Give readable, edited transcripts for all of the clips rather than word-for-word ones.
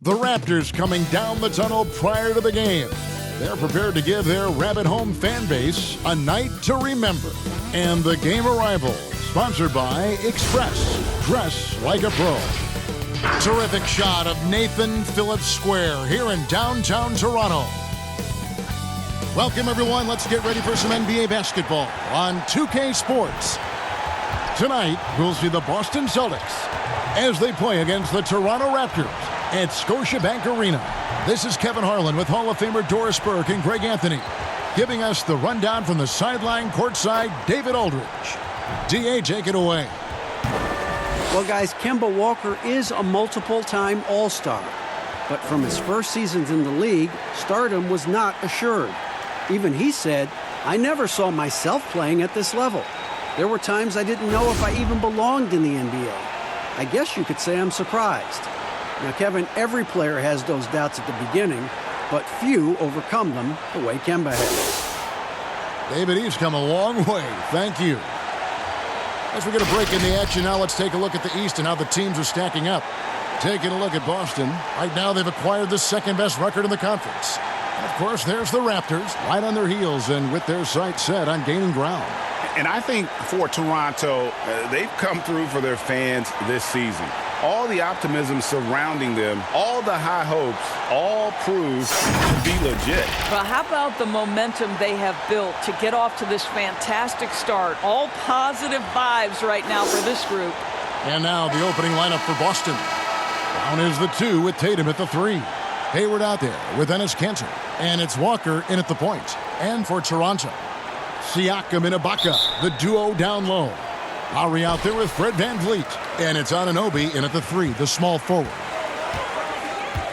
The Raptors coming down the tunnel prior to the game. They're prepared to give their Rabbit Home fan base a night to remember. And the game arrival, sponsored by Express. Dress like a pro. Terrific shot of Nathan Phillips Square here in downtown Toronto. Welcome, everyone. Let's get ready for some NBA basketball on 2K Sports. Tonight, we'll see the Boston Celtics as they play against the Toronto Raptors at Scotiabank Arena. This is Kevin Harlan with Hall of Famer Doris Burke and Greg Anthony, giving us the rundown from the sideline courtside, David Aldridge. DA, take it away. Well, guys, Kemba Walker is a multiple-time All-Star. But from his first seasons in the league, stardom was not assured. Even he said, "I never saw myself playing at this level. There were times I didn't know if I even belonged in the NBA. I guess you could say I'm surprised." Now, Kevin, every player has those doubts at the beginning, but few overcome them the way Kemba has. David, he's come a long way. Thank you. As we get a break in the action now, let's take a look at the East and how the teams are stacking up. Taking a look at Boston. Right now, they've acquired the second-best record in the conference. And of course, there's the Raptors, right on their heels and with their sights set on gaining ground. And I think for Toronto, they've come through for their fans this season. All the optimism surrounding them, all the high hopes, all proved to be legit. Well, how about the momentum they have built to get off to this fantastic start? All positive vibes right now for this group. And now the opening lineup for Boston. Down is the 2 with Tatum at the 3. Hayward out there with Enes Kanter. And it's Walker in at the point. And for Toronto, Siakam and Ibaka, the duo down low. Lowry out there with Fred VanVleet. And it's Anunoby in at the 3, the small forward.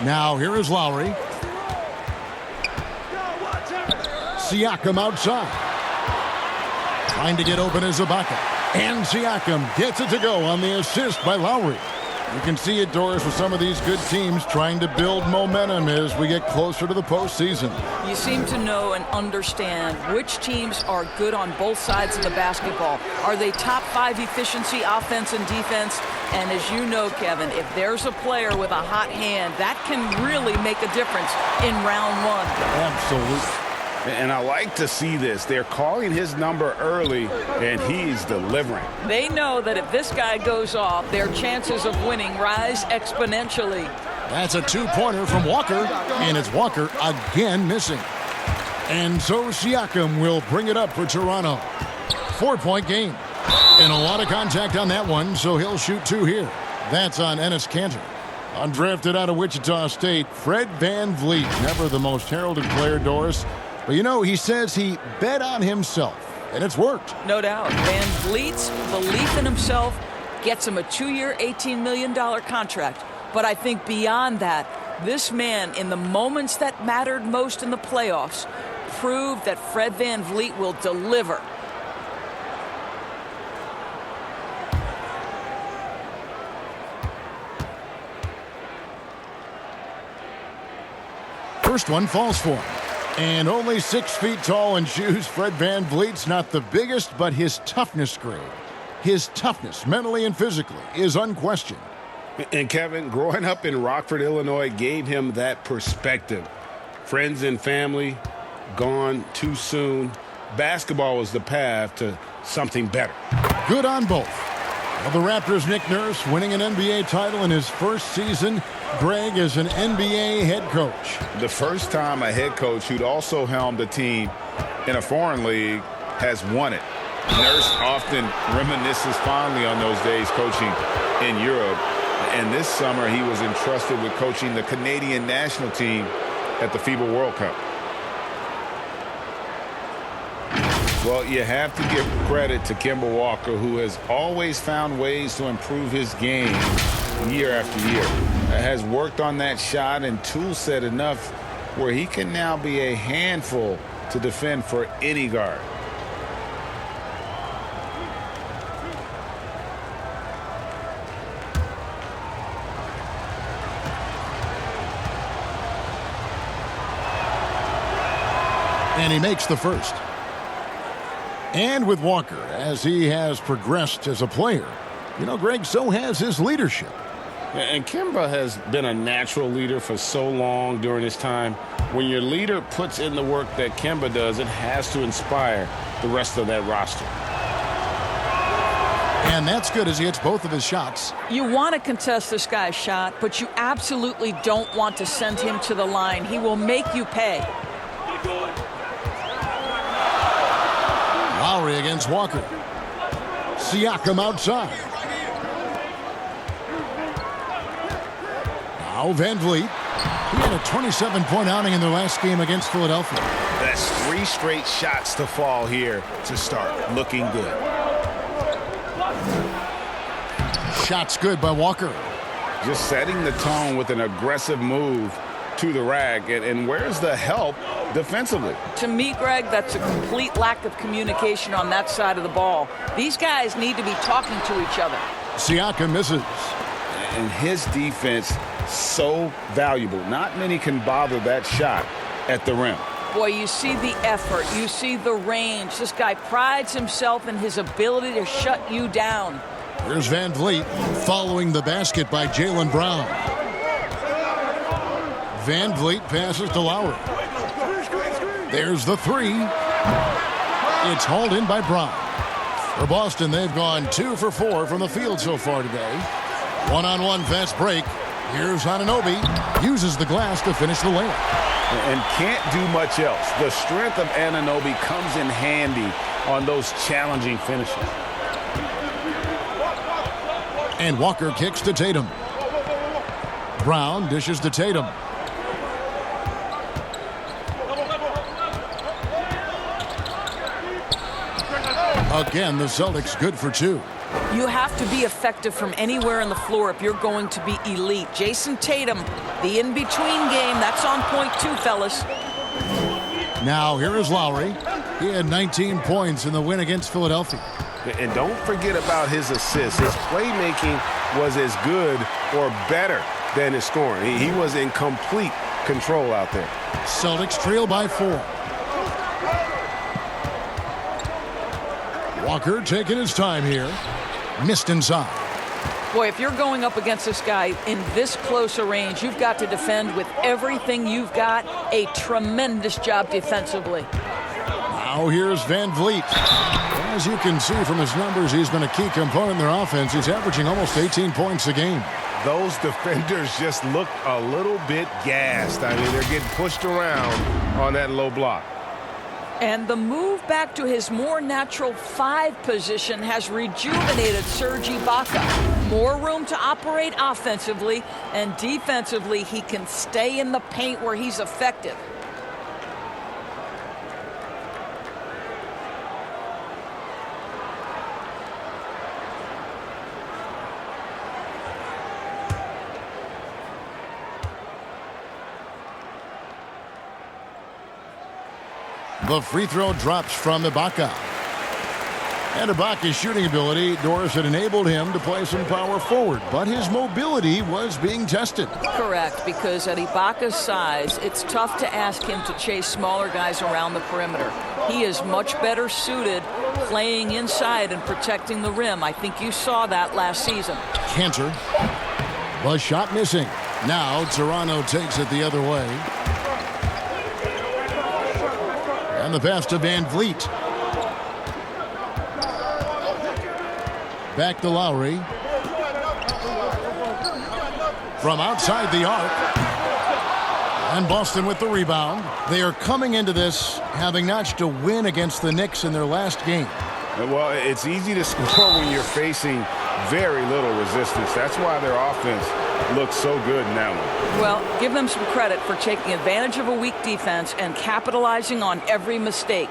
Now here is Lowry. Siakam outside. Trying to get open is Ibaka. And Siakam gets it to go on the assist by Lowry. You can see it, Doris, with some of these good teams trying to build momentum as we get closer to the postseason. You seem to know and understand which teams are good on both sides of the basketball. Are they top 5 efficiency, offense and defense? And as you know, Kevin, if there's a player with a hot hand, that can really make a difference in round 1. Absolutely. And I like to see this. They're calling his number early, and he's delivering. They know that if this guy goes off, their chances of winning rise exponentially. That's a 2-pointer from Walker, and it's Walker again missing. And so Siakam will bring it up for Toronto. 4-point game. And a lot of contact on that one, so he'll shoot 2 here. That's on Enes Kanter. Undrafted out of Wichita State, Fred VanVleet, never the most heralded player, Doris. But you know, he says he bet on himself, and it's worked. No doubt. VanVleet's belief in himself gets him a 2-year, $18 million contract. But I think beyond that, this man, in the moments that mattered most in the playoffs, proved that Fred VanVleet will deliver. First one falls for him. And only 6 feet tall in shoes, Fred VanVleet's not the biggest, but his toughness grade, his toughness, mentally and physically, is unquestioned. And Kevin, growing up in Rockford, Illinois, gave him that perspective. Friends and family gone too soon. Basketball was the path to something better. Good on both. Well, the Raptors' Nick Nurse winning an NBA title in his first season. Greg is an NBA head coach. The first time a head coach who'd also helmed a team in a foreign league has won it. Nurse often reminisces fondly on those days coaching in Europe. And this summer he was entrusted with coaching the Canadian national team at the FIBA World Cup. Well, you have to give credit to Kemba Walker, who has always found ways to improve his game year after year. Has worked on that shot and tool set enough where he can now be a handful to defend for any guard. And he makes the first. And with Walker, as he has progressed as a player, you know, Greg, so has his leadership. And Kemba has been a natural leader for so long during his time. When your leader puts in the work that Kemba does, it has to inspire the rest of that roster. And that's good as he hits both of his shots. You want to contest this guy's shot, but you absolutely don't want to send him to the line. He will make you pay. Lowry against Walker. Siakam outside. Now Van Vliet. He had a 27-point outing in their last game against Philadelphia. That's 3 straight shots to fall here to start. Looking good. Shots good by Walker. Just setting the tone with an aggressive move to the rack. And where's the help defensively? To me, Greg, that's a complete lack of communication on that side of the ball. These guys need to be talking to each other. Siakam misses. And his defense so valuable. Not many can bother that shot at the rim. Boy, you see the effort. You see the range. This guy prides himself in his ability to shut you down. Here's Van Vliet following the basket by Jaylen Brown. Van Vliet passes to Lowry. There's the 3. It's hauled in by Brown. For Boston, they've gone 2 for 4 from the field so far today. One-on-one fast break. Here's Anunoby. Uses the glass to finish the layup. And can't do much else. The strength of Anunoby comes in handy on those challenging finishes. And Walker kicks to Tatum. Brown dishes to Tatum. Again, the Celtics good for 2. You have to be effective from anywhere on the floor if you're going to be elite. Jason Tatum, the in-between game, that's on point too, fellas. Now here is Lowry. He had 19 points in the win against Philadelphia. And don't forget about his assists. His playmaking was as good or better than his scoring. He was in complete control out there. Celtics trail by 4. Walker taking his time here. Missed inside. Boy, if you're going up against this guy in this close a range, you've got to defend with everything you've got. A tremendous job defensively. Now here's Van Vliet. As you can see from his numbers, he's been a key component in their offense. He's averaging almost 18 points a game. Those defenders just look a little bit gassed. I mean, they're getting pushed around on that low block. And the move back to his more natural 5 position has rejuvenated Serge Ibaka. More room to operate offensively, and defensively he can stay in the paint where he's effective. The free throw drops from Ibaka. And Ibaka's shooting ability, Doris, had enabled him to play some power forward, but his mobility was being tested. Correct, because at Ibaka's size, it's tough to ask him to chase smaller guys around the perimeter. He is much better suited playing inside and protecting the rim. I think you saw that last season. Cantor. The shot missing. Now Toronto takes it the other way. And the pass to Van Vliet. Back to Lowry. From outside the arc. And Boston with the rebound. They are coming into this having notched a win against the Knicks in their last game. Well, it's easy to score when you're facing very little resistance. That's why their offense looks so good in that one. Well, give them some credit for taking advantage of a weak defense and capitalizing on every mistake.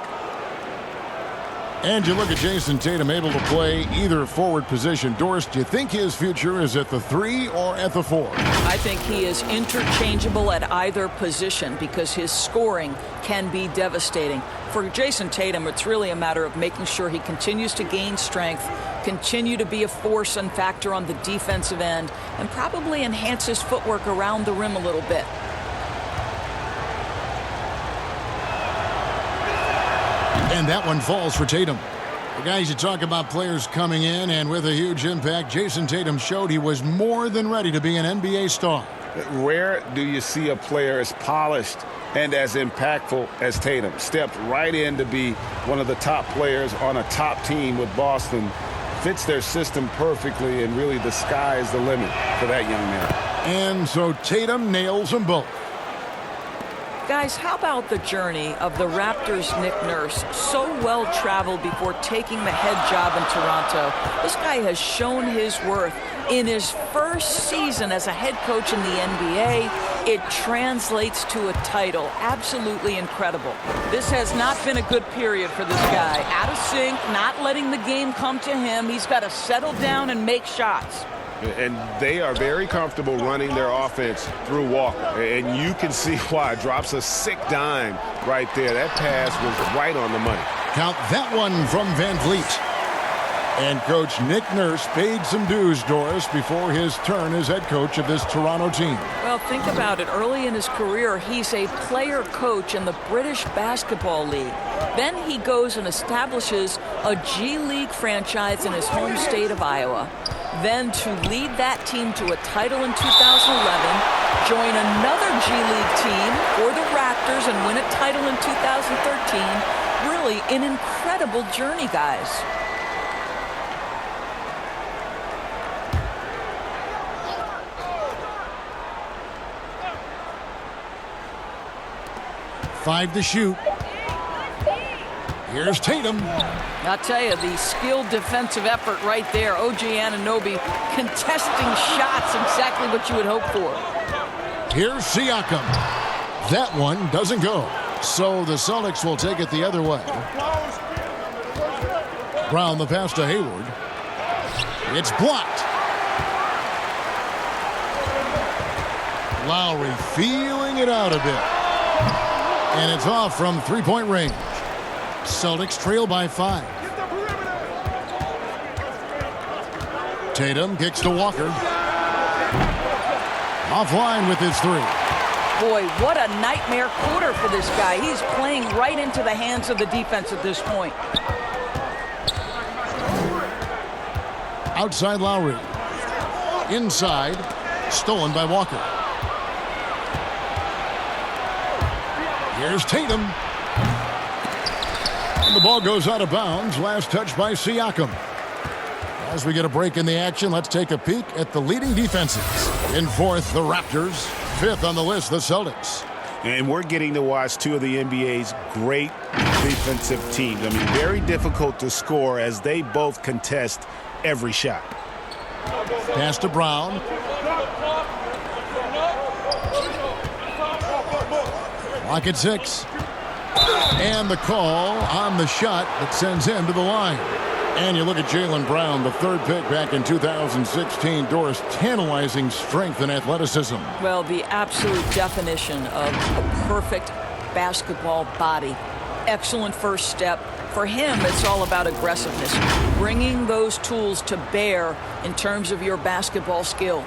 And you look at Jason Tatum able to play either forward position. Doris, do you think his future is at the 3 or at the 4? I think he is interchangeable at either position because his scoring can be devastating. For Jason Tatum, it's really a matter of making sure he continues to gain strength, continue to be a force and factor on the defensive end, and probably enhance his footwork around the rim a little bit. And that one falls for Tatum. Guys, you talk about players coming in and with a huge impact. Jason Tatum showed he was more than ready to be an NBA star. Rare do you see a player as polished and as impactful as Tatum. Stepped right in to be one of the top players on a top team with Boston. Fits their system perfectly, and really the sky is the limit for that young man. And so Tatum nails them both. Guys, how about the journey of the Raptors' Nick Nurse? So well-traveled before taking the head job in Toronto. This guy has shown his worth. In his first season as a head coach in the NBA, it translates to a title. Absolutely incredible. This has not been a good period for this guy. Out of sync, not letting the game come to him. He's got to settle down and make shots. And they are very comfortable running their offense through Walker. And you can see why. Drops a sick dime right there. That pass was right on the money. Count that one from Van Vliet. And Coach Nick Nurse paid some dues, Doris, before his turn as head coach of this Toronto team. Well, think about it. Early in his career, he's a player coach in the British Basketball League. Then he goes and establishes a G League franchise in his home state of Iowa. Then to lead that team to a title in 2011, join another G League team for the Raptors and win a title in 2013. Really an incredible journey, guys. Five to shoot. Here's Tatum. I'll tell you, the skilled defensive effort right there. OG Anunoby contesting shots, exactly what you would hope for. Here's Siakam. That one doesn't go. So the Celtics will take it the other way. Brown the pass to Hayward. It's blocked. Lowry feeling it out a bit. And it's off from three-point range. Celtics trail by 5. Tatum kicks to Walker. Offline with his 3. Boy, what a nightmare quarter for this guy. He's playing right into the hands of the defense at this point. Outside Lowry. Inside. Stolen by Walker. Here's Tatum. And the ball goes out of bounds. Last touch by Siakam. As we get a break in the action, let's take a peek at the leading defenses. In 4th, the Raptors. 5th on the list, the Celtics. And we're getting to watch two of the NBA's great defensive teams. I mean, very difficult to score as they both contest every shot. Pass to Brown. Clock at 6. And the call on the shot that sends him to the line. And you look at Jaylen Brown, the 3rd pick back in 2016. Doris, tantalizing strength and athleticism. Well, the absolute definition of a perfect basketball body. Excellent first step. For him, it's all about aggressiveness. Bringing those tools to bear in terms of your basketball skill.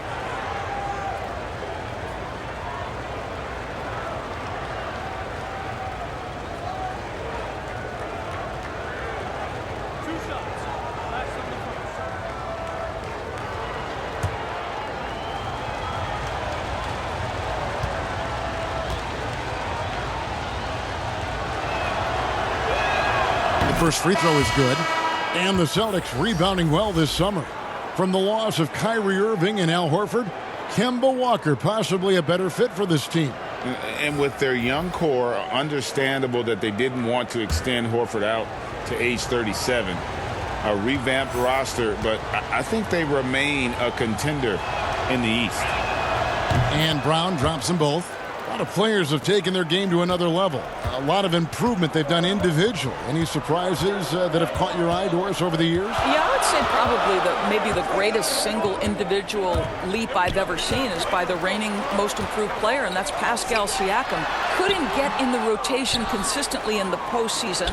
First free throw is good. And the Celtics rebounding well this summer. From the loss of Kyrie Irving and Al Horford, Kemba Walker possibly a better fit for this team. And with their young core, understandable that they didn't want to extend Horford out to age 37. A revamped roster, but I think they remain a contender in the East. And Brown drops them both. A lot of players have taken their game to another level. A lot of improvement they've done individually. Any surprises that have caught your eye, Doris, over the years? Yeah, I would say probably maybe the greatest single individual leap I've ever seen is by the reigning most improved player, and that's Pascal Siakam. Couldn't get in the rotation consistently in the postseason,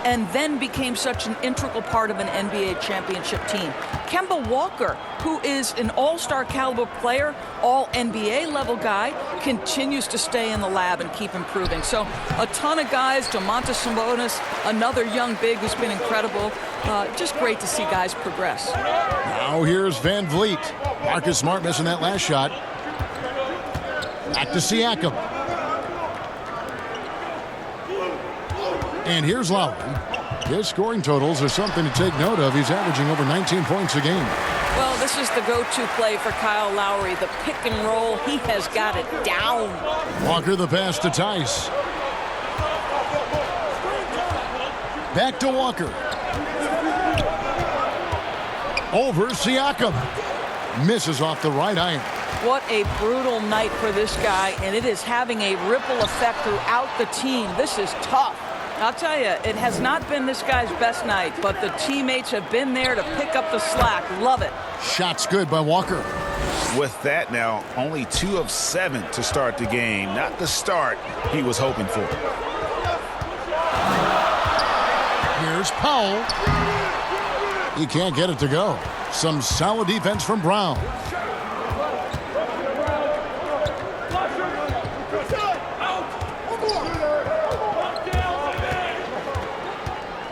and then became such an integral part of an NBA championship team. Kemba Walker, who is an all-star caliber player, all NBA level guy, continues to stay in the lab and keep improving. So a ton of guys, Domantas Sabonis, another young big who's been incredible. Just great to see guys progress. Now here's Van Vliet. Marcus Smart missing that last shot. Back to Siakam. And here's Lowry. His scoring totals are something to take note of. He's averaging over 19 points a game. Well, this is the go-to play for Kyle Lowry. The pick and roll, he has got it down. Walker the pass to Tice. Back to Walker. Over Siakam. Misses off the right iron. What a brutal night for this guy, and it is having a ripple effect throughout the team. This is tough. I'll tell you, it has not been this guy's best night, but the teammates have been there to pick up the slack. Love it. Shots good by Walker. With that now, only 2 of 7 to start the game. Not the start he was hoping for. Here's Powell. He can't get it to go. Some solid defense from Brown.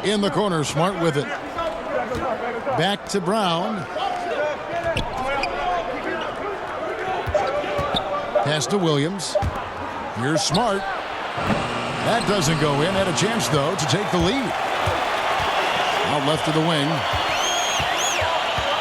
In the corner, Smart with it. Back to Brown. Pass to Williams. Here's Smart. That doesn't go in. Had a chance, though, to take the lead. Out left to the wing.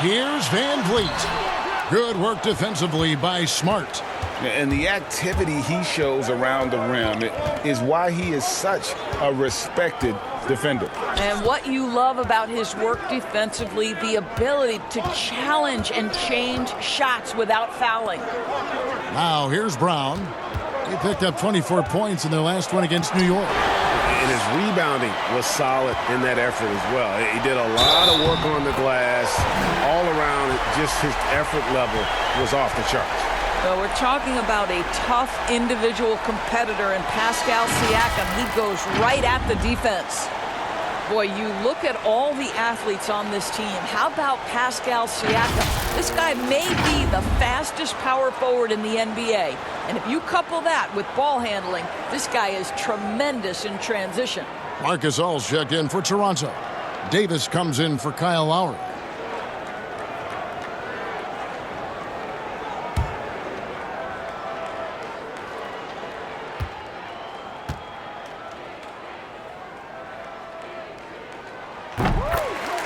Here's Van Vliet. Good work defensively by Smart. And the activity he shows around the rim is why he is such a respected defender. And what you love about his work defensively, the ability to challenge and change shots without fouling. Now here's Brown. He picked up 24 points in their last one against New York. And his rebounding was solid in that effort as well. He did a lot of work on the glass. All around, just his effort level was off the charts. Well, we're talking about a tough individual competitor in Pascal Siakam. He goes right at the defense. Boy, you look at all the athletes on this team. How about Pascal Siakam? This guy may be the fastest power forward in the NBA. And if you couple that with ball handling, this guy is tremendous in transition. Marcus All's checked in for Toronto. Davis comes in for Kyle Lowry.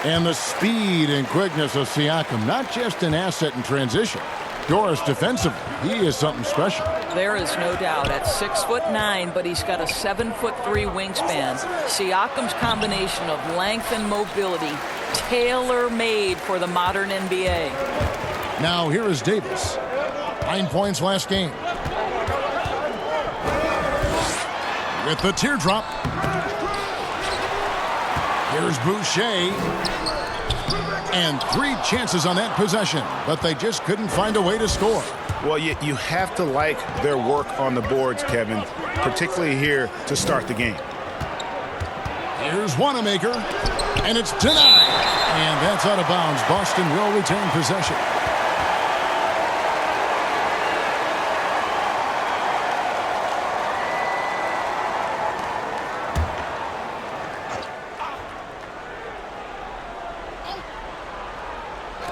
And the speed and quickness of Siakam, not just an asset in transition. Doris defensively, he is something special. There is no doubt at 6'9", but he's got a 7'3" wingspan. Siakam's combination of length and mobility, tailor-made for the modern NBA. Now here is Davis. 9 points last game. With the teardrop. Here's Boucher. And 3 chances on that possession, but they just couldn't find a way to score. Well, you have to like their work on the boards, Kevin, particularly here to start the game. Here's Wanamaker, and it's denied. And that's out of bounds. Boston will retain possession.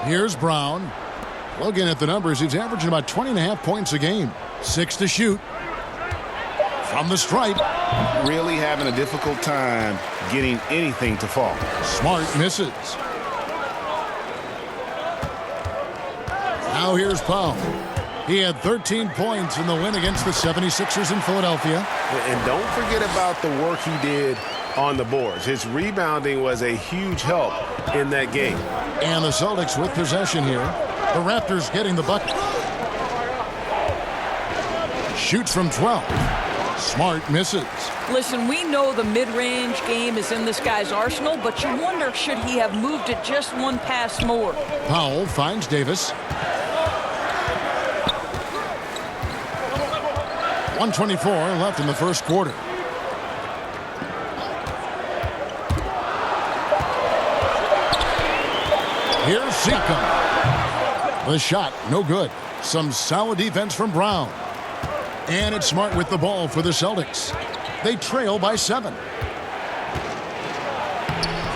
Here's Brown. Looking at the numbers, he's averaging about 20.5 points a game. 6 to shoot. From the stripe. Really having a difficult time getting anything to fall. Smart misses. Now here's Powell. He had 13 points in the win against the 76ers in Philadelphia. And don't forget about the work he did on the boards. His rebounding was a huge help in that game. And the Celtics with possession here. The Raptors getting the bucket. Shoots from 12. Smart misses. Listen, we know the mid-range game is in this guy's arsenal, but you wonder, should he have moved it just one pass more? Powell finds Davis. 1:24 left in the first quarter. Here's Siakam. The shot, no good. Some solid defense from Brown. And it's Smart with the ball for the Celtics. They trail by 7.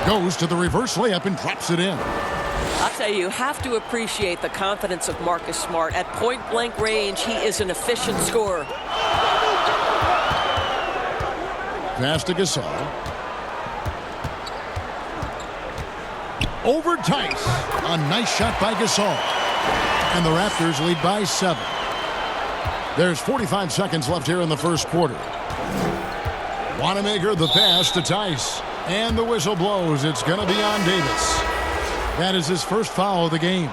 Goes to the reverse layup and drops it in. I'll tell you have to appreciate the confidence of Marcus Smart. At point-blank range, he is an efficient scorer. Pass to Gasol. Over Tice. A nice shot by Gasol. And the Raptors lead by 7. There's 45 seconds left here in the first quarter. Wanamaker the pass to Tice. And the whistle blows. It's going to be on Davis. That is his first foul of the game.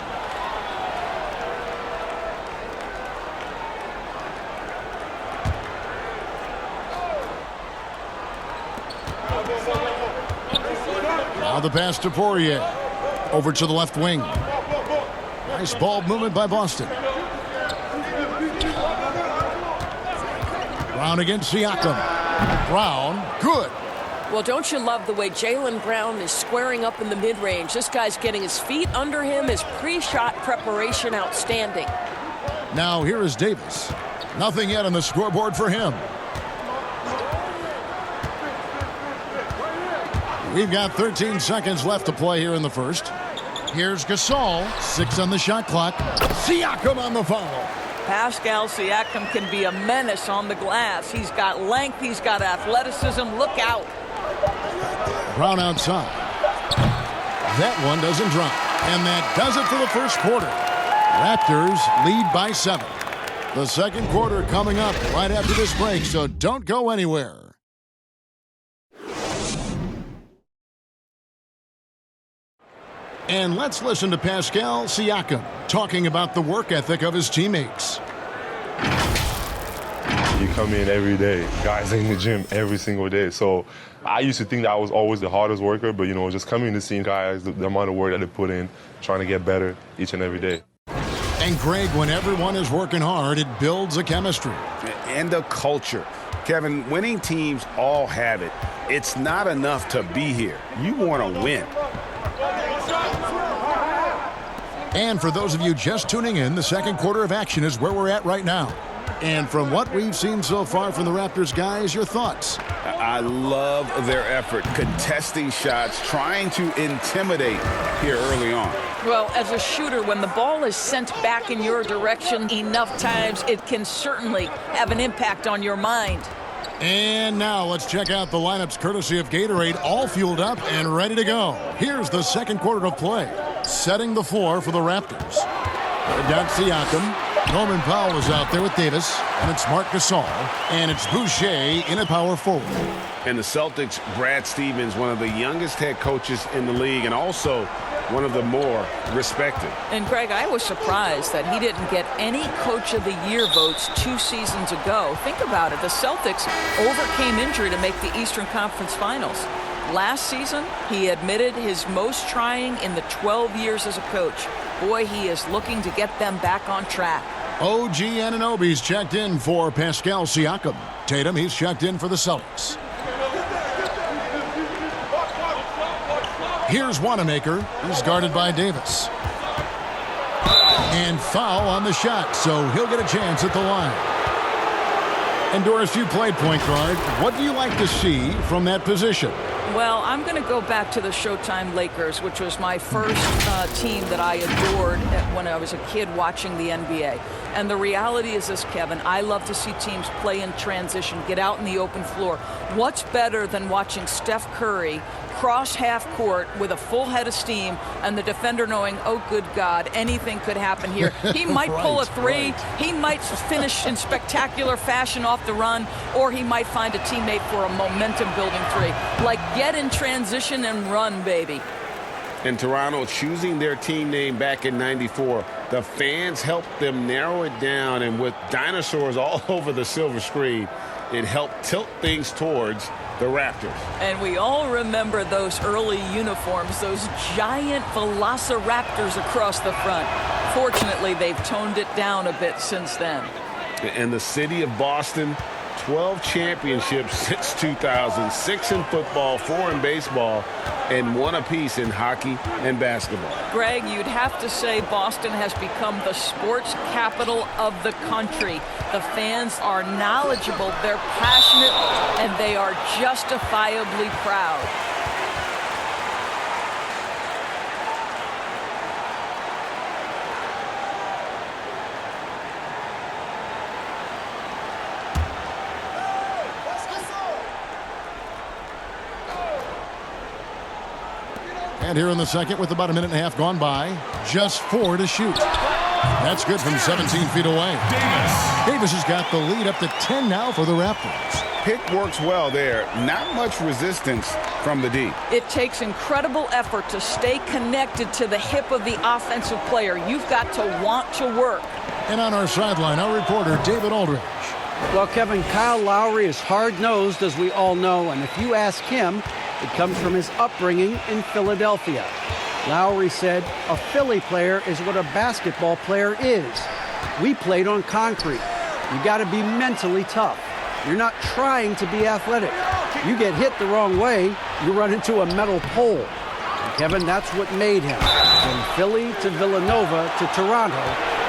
Now the pass to Poirier. Over to the left wing. Nice ball movement by Boston. Brown against Siakam. Brown, good. Well, don't you love the way Jaylen Brown is squaring up in the mid-range? This guy's getting his feet under him. His pre-shot preparation outstanding. Now here is Davis. Nothing yet on the scoreboard for him. We've got 13 seconds left to play here in the first. Here's Gasol. 6 on the shot clock. Siakam on the foul. Pascal Siakam can be a menace on the glass. He's got length. He's got athleticism. Look out. Brown outside. That one doesn't drop. And that does it for the first quarter. Raptors lead by 7. The second quarter coming up right after this break, so don't go anywhere. And let's listen to Pascal Siakam talking about the work ethic of his teammates. You come in every day. Guys in the gym every single day. So I used to think that I was always the hardest worker, but, just coming to see guys, the amount of work that they put in, trying to get better each and every day. And, Greg, when everyone is working hard, it builds a chemistry. And a culture. Kevin, winning teams all have it. It's not enough to be here. You want to win. And for those of you just tuning in, the second quarter of action is where we're at right now. And from what we've seen so far from the Raptors guys, your thoughts? I love their effort, contesting shots, trying to intimidate here early on. Well, as a shooter, when the ball is sent back in your direction enough times, it can certainly have an impact on your mind. And now let's check out the lineups courtesy of Gatorade, all fueled up and ready to go. Here's the second quarter of play. Setting the floor for the Raptors. They've got Siakam. Norman Powell is out there with Davis. And it's Marc Gasol. And it's Boucher in a power forward. And the Celtics, Brad Stevens, one of the youngest head coaches in the league and also one of the more respected. And, Greg, I was surprised that he didn't get any Coach of the Year votes 2 seasons ago. Think about it. The Celtics overcame injury to make the Eastern Conference Finals. Last season, he admitted his most trying in the 12 years as a coach. Boy, he is looking to get them back on track. OG Anunoby's checked in for Pascal Siakam. Tatum, he's checked in for the Celtics. Here's Wanamaker. He's guarded by Davis. And foul on the shot, so he'll get a chance at the line. And Doris, you played point guard. What do you like to see from that position? Well, I'm going to go back to the Showtime Lakers, which was my first team that I adored when I was a kid watching the NBA. And the reality is this, Kevin, I love to see teams play in transition, get out in the open floor. What's better than watching Steph Curry cross half court with a full head of steam and the defender knowing, oh, good God, anything could happen here. He might pull a three. Right. He might finish in spectacular fashion off the run, or he might find a teammate for a momentum-building three. Like, get in transition and run, baby. And Toronto choosing their team name back in '94, the fans helped them narrow it down, and with dinosaurs all over the silver screen, it helped tilt things towards the Raptors. And we all remember those early uniforms, those giant velociraptors across the front. Fortunately, they've toned it down a bit since then. And the city of Boston 12 championships since 2000, 6 in football, 4 in baseball, and 1 apiece in hockey and basketball. Greg, you'd have to say Boston has become the sports capital of the country. The fans are knowledgeable, they're passionate, and they are justifiably proud. And here in the second, with about a minute and a half gone by, just 4 to shoot. That's good from 17 feet away. Davis has got the lead up to 10 now for the Raptors. Pick works well there. Not much resistance from the D. It takes incredible effort to stay connected to the hip of the offensive player. You've got to want to work. And on our sideline, our reporter, David Aldridge. Well, Kevin, Kyle Lowry is hard-nosed, as we all know, and if you ask him, it comes from his upbringing in Philadelphia. Lowry said, "A Philly player is what a basketball player is. We played on concrete. You got to be mentally tough. You're not trying to be athletic. You get hit the wrong way, you run into a metal pole." And Kevin, that's what made him. From Philly to Villanova to Toronto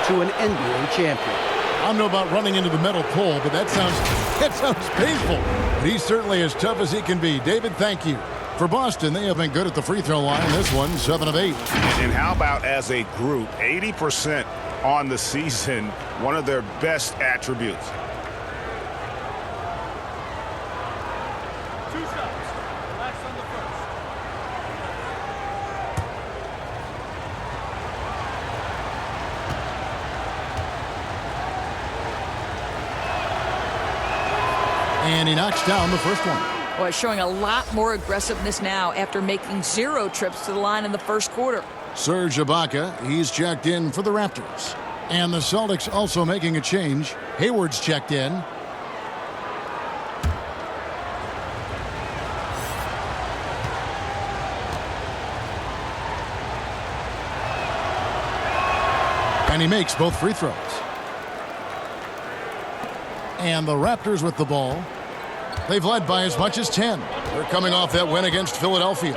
to an NBA champion. I don't know about running into the metal pole, but that sounds painful. But he's certainly as tough as he can be. David, thank you. For Boston, they have been good at the free throw line. This one, 7 of 8. And how about as a group, 80% on the season, one of their best attributes. And he knocks down the first one. Well, showing a lot more aggressiveness now after making 0 trips to the line in the first quarter. Serge Ibaka, he's checked in for the Raptors. And the Celtics also making a change. Hayward's checked in. And he makes both free throws. And the Raptors with the ball. They've led by as much as 10. They're coming off that win against Philadelphia.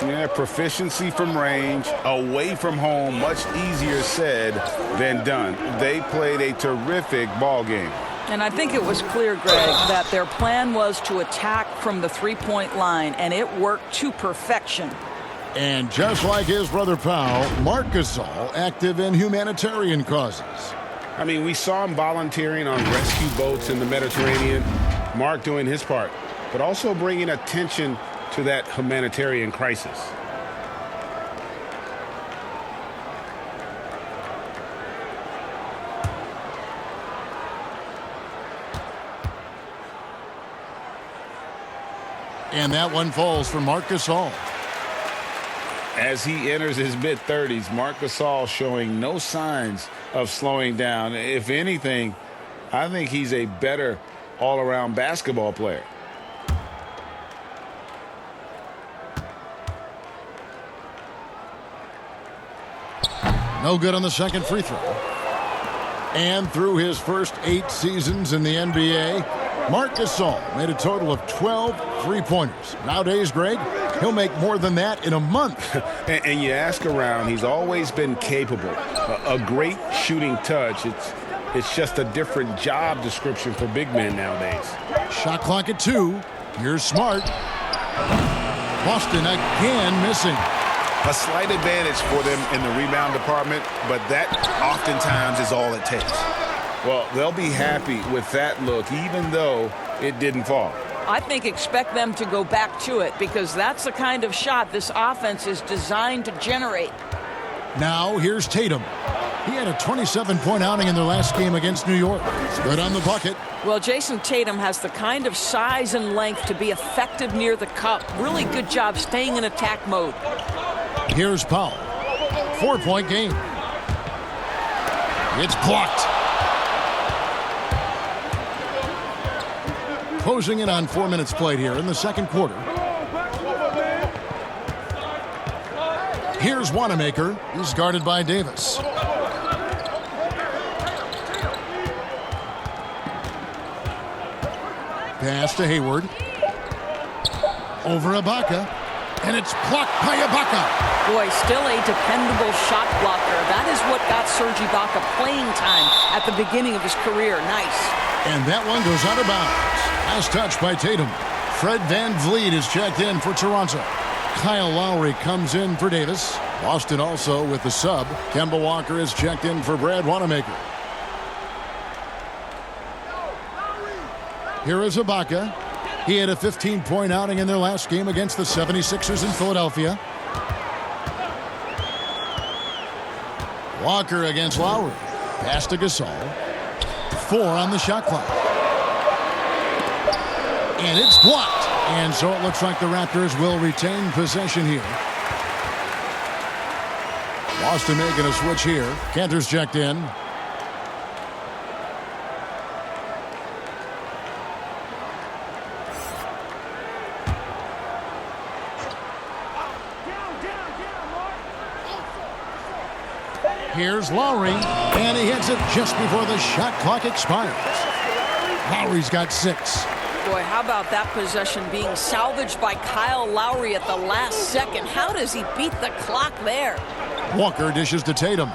Yeah, proficiency from range, away from home, much easier said than done. They played a terrific ball game. And I think it was clear, Greg, that their plan was to attack from the three-point line, and it worked to perfection. And just like his brother Powell, Marc Gasol active in humanitarian causes. I mean, we saw him volunteering on rescue boats in the Mediterranean. Mark doing his part, but also bringing attention to that humanitarian crisis. And that one falls for Marc Gasol. As he enters his mid-30s, Marc Gasol showing no signs of slowing down. If anything, I think he's a better all-around basketball player. No good on the second free throw. And through his first 8 seasons in the NBA, Marc Gasol made a total of 12 three-pointers. Nowadays, Greg, he'll make more than that in a month. and you ask around, he's always been capable. A great shooting touch. It's just a different job description for big men nowadays. Shot clock at 2. Here's Smart. Boston again missing. A slight advantage for them in the rebound department, but that oftentimes is all it takes. Well, they'll be happy with that look, even though it didn't fall. I think expect them to go back to it, because that's the kind of shot this offense is designed to generate. Now here's Tatum. He had a 27-point outing in their last game against New York. Good on the bucket. Well, Jason Tatum has the kind of size and length to be effective near the cup. Really good job staying in attack mode. Here's Powell. 4-point game. It's blocked. Closing in on 4 minutes played here in the second quarter. Here's Wanamaker. He's guarded by Davis. Pass to Hayward. Over Ibaka. And it's blocked by Ibaka. Boy, still a dependable shot blocker. That is what got Serge Ibaka playing time at the beginning of his career. Nice. And that one goes out of bounds. Last touch by Tatum. Fred VanVleet is checked in for Toronto. Kyle Lowry comes in for Davis. Boston also with the sub. Kemba Walker is checked in for Brad Wanamaker. Here is Ibaka. He had a 15-point outing in their last game against the 76ers in Philadelphia. Walker against Lowry. Pass to Gasol. 4 on the shot clock. And it's blocked. And so it looks like the Raptors will retain possession here. Boston making a switch here. Cantor's checked in. Here's Lowry, and he hits it just before the shot clock expires. Lowry's got 6. Boy, how about that possession being salvaged by Kyle Lowry at the last second? How does he beat the clock there? Walker dishes to Tatum.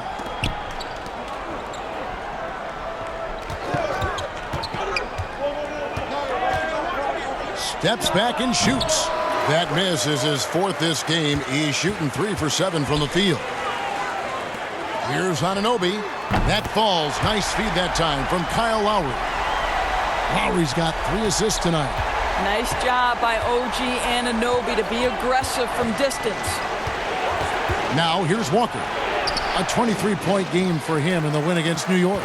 Steps back and shoots. That miss is his 4th this game. He's shooting 3 for 7 from the field. Here's Anunoby. That falls. Nice feed that time from Kyle Lowry. Lowry's got 3 assists tonight. Nice job by OG Anunoby to be aggressive from distance. Now here's Walker. A 23-point game for him in the win against New York.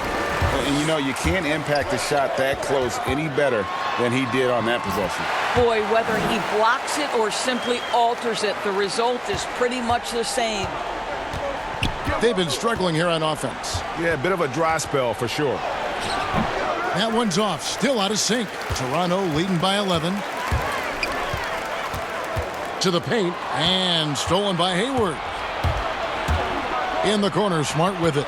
And you know, you can't impact a shot that close any better than he did on that possession. Boy, whether he blocks it or simply alters it, the result is pretty much the same. They've been struggling here on offense. Yeah, a bit of a dry spell for sure. That one's off. Still out of sync. Toronto leading by 11. To the paint. And stolen by Hayward. In the corner. Smart with it.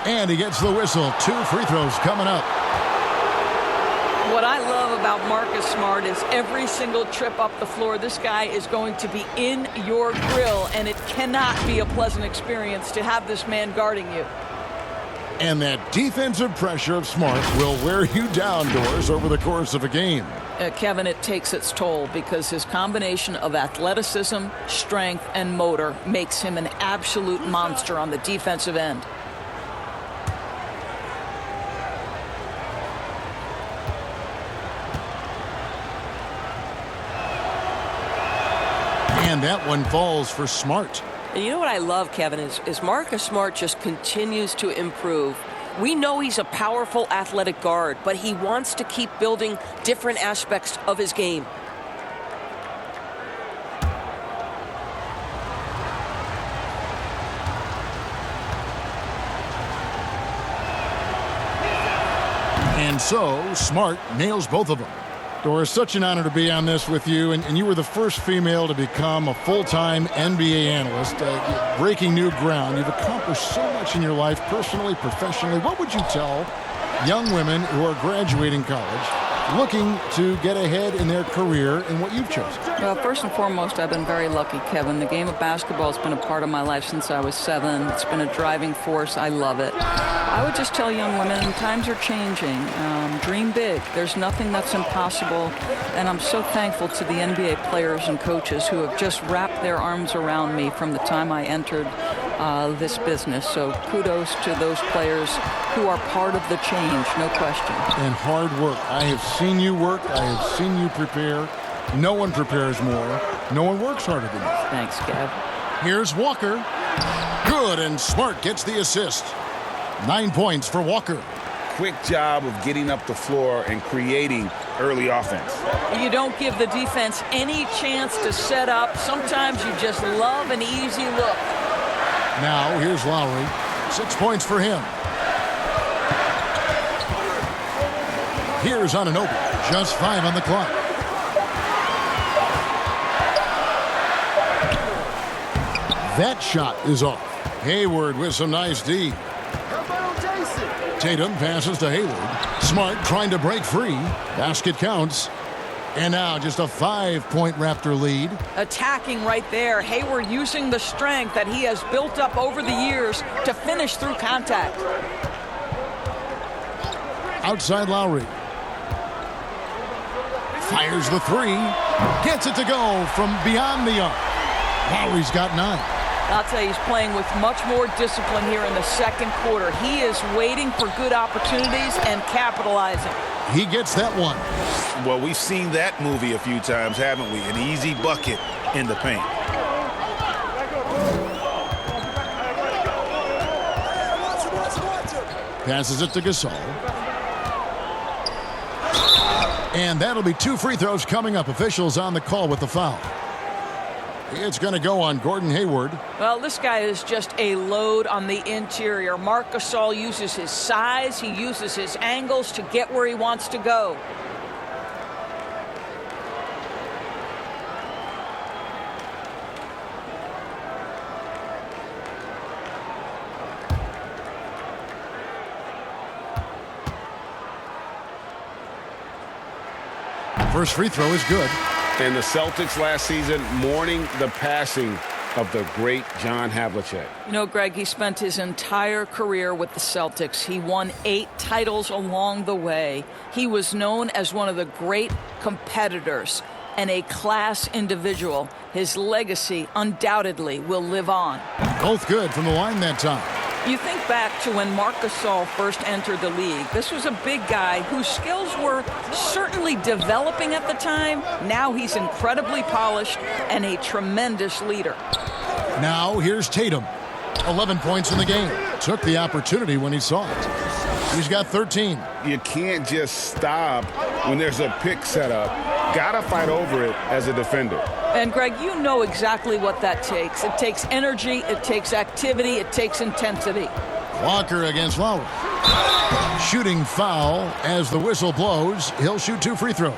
And he gets the whistle. 2 free throws coming up. What I love about Marcus Smart is every single trip up the floor, this guy is going to be in your grill, and it cannot be a pleasant experience to have this man guarding you. And that defensive pressure of Smart will wear you down, Doris, over the course of a game. Kevin, it takes its toll because his combination of athleticism, strength, and motor makes him an absolute monster on the defensive end. And that one falls for Smart. And you know what I love, Kevin, is Marcus Smart just continues to improve. We know he's a powerful athletic guard, but he wants to keep building different aspects of his game. And so, Smart nails both of them. Doris, such an honor to be on this with you, and you were the first female to become a full-time NBA analyst, breaking new ground. You've accomplished so much in your life, personally, professionally. What would you tell young women who are graduating college, looking to get ahead in their career in what you've chosen? Well, first and foremost, I've been very lucky, Kevin. The game of basketball has been a part of my life since I was 7. It's been a driving force. I love it. I would just tell young women, times are changing. Dream big. There's nothing that's impossible. And I'm so thankful to the NBA players and coaches who have just wrapped their arms around me from the time I entered this business. So kudos to those players who are part of the change, no question. And hard work. I have seen you work. I have seen you prepare. No one prepares more. No one works harder than you. Thanks, Kev. Here's Walker. Good, and Smart gets the assist. 9 points for Walker. Quick job of getting up the floor and creating early offense. You don't give the defense any chance to set up. Sometimes you just love an easy look. Now, here's Lowry. 6 points for him. Here's Anunoby. Just 5 on the clock. That shot is off. Hayward with some nice D. Tatum passes to Hayward. Smart trying to break free. Basket counts. And now just a 5-point Raptor lead. Attacking right there. Hayward using the strength that he has built up over the years to finish through contact. Outside Lowry. Fires the three. Gets it to go from beyond the arc. Lowry's got 9. I'll tell you, he's playing with much more discipline here in the second quarter. He is waiting for good opportunities and capitalizing. He gets that one. Well, we've seen that movie a few times, haven't we? An easy bucket in the paint. Passes it to Gasol. And that'll be 2 free throws coming up. Officials on the call with the foul. It's going to go on Gordon Hayward. Well, this guy is just a load on the interior. Marc Gasol uses his size. He uses his angles to get where he wants to go. First free throw is good. And the Celtics last season mourning the passing of the great John Havlicek. You know, Greg, he spent his entire career with the Celtics. He won 8 titles along the way. He was known as one of the great competitors and a class individual. His legacy undoubtedly will live on. Both good from the line that time. You think back to when Marc Gasol first entered the league. This was a big guy whose skills were certainly developing at the time. Now he's incredibly polished and a tremendous leader. Now here's Tatum. 11 points in the game. Took the opportunity when he saw it. He's got 13. You can't just stop when there's a pick set up. Gotta fight over it as a defender. And Greg, you know exactly what that takes. It takes energy, it takes activity, it takes intensity. Walker against Lowry. Shooting foul as the whistle blows. He'll shoot 2 free throws.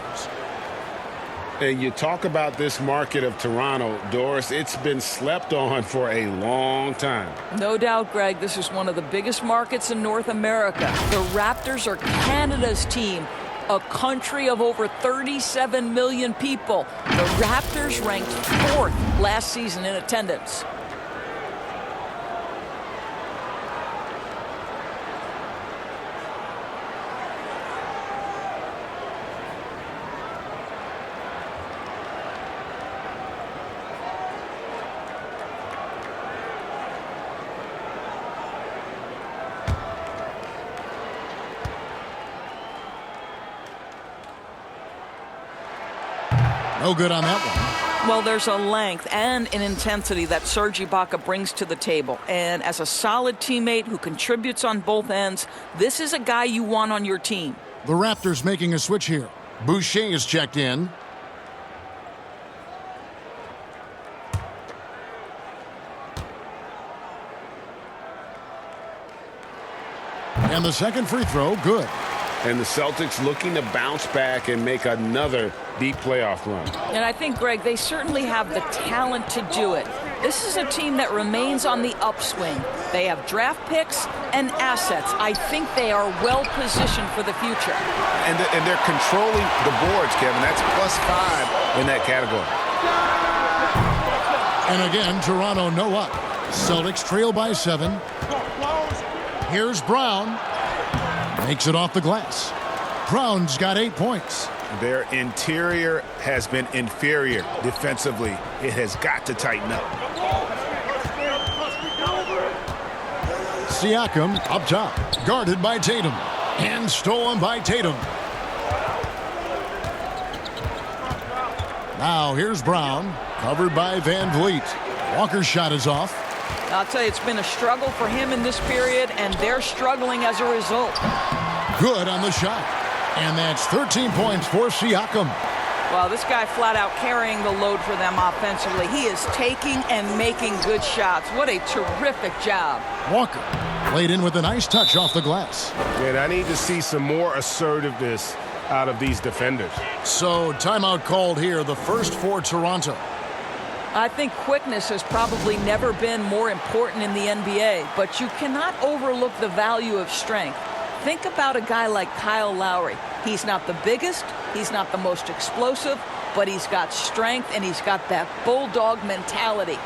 And you talk about this market of Toronto, Doris, it's been slept on for a long time. No doubt, Greg, this is one of the biggest markets in North America. The Raptors are Canada's team, a country of over 37 million people. The Raptors ranked 4th last season in attendance. No good on that one. Well, there's a length and an intensity that Serge Ibaka brings to the table. And as a solid teammate who contributes on both ends, this is a guy you want on your team. The Raptors making a switch here. Boucher is checked in. And the second free throw, good. And the Celtics looking to bounce back and make another deep playoff run. And I think, Greg, they certainly have the talent to do it. This is a team that remains on the upswing. They have draft picks and assets. I think they are well positioned for the future. And they're controlling the boards, Kevin. That's +5 in that category. And again, Toronto no up. Celtics trail by 7. Here's Brown. Makes it off the glass. Brown's got 8 points. Their interior has been inferior defensively. It has got to tighten up. Siakam up top. Guarded by Tatum. And stolen by Tatum. Now here's Brown. Covered by Van Vliet. Walker's shot is off. I'll tell you, it's been a struggle for him in this period, and they're struggling as a result. Good on the shot. And that's 13 points for Siakam. Well, this guy flat out carrying the load for them offensively. He is taking and making good shots. What a terrific job. Walker laid in with a nice touch off the glass. And I need to see some more assertiveness out of these defenders. So timeout called here, the first for Toronto. I think quickness has probably never been more important in the NBA, but you cannot overlook the value of strength. Think about a guy like Kyle Lowry. He's not the biggest, he's not the most explosive, but he's got strength and he's got that bulldog mentality.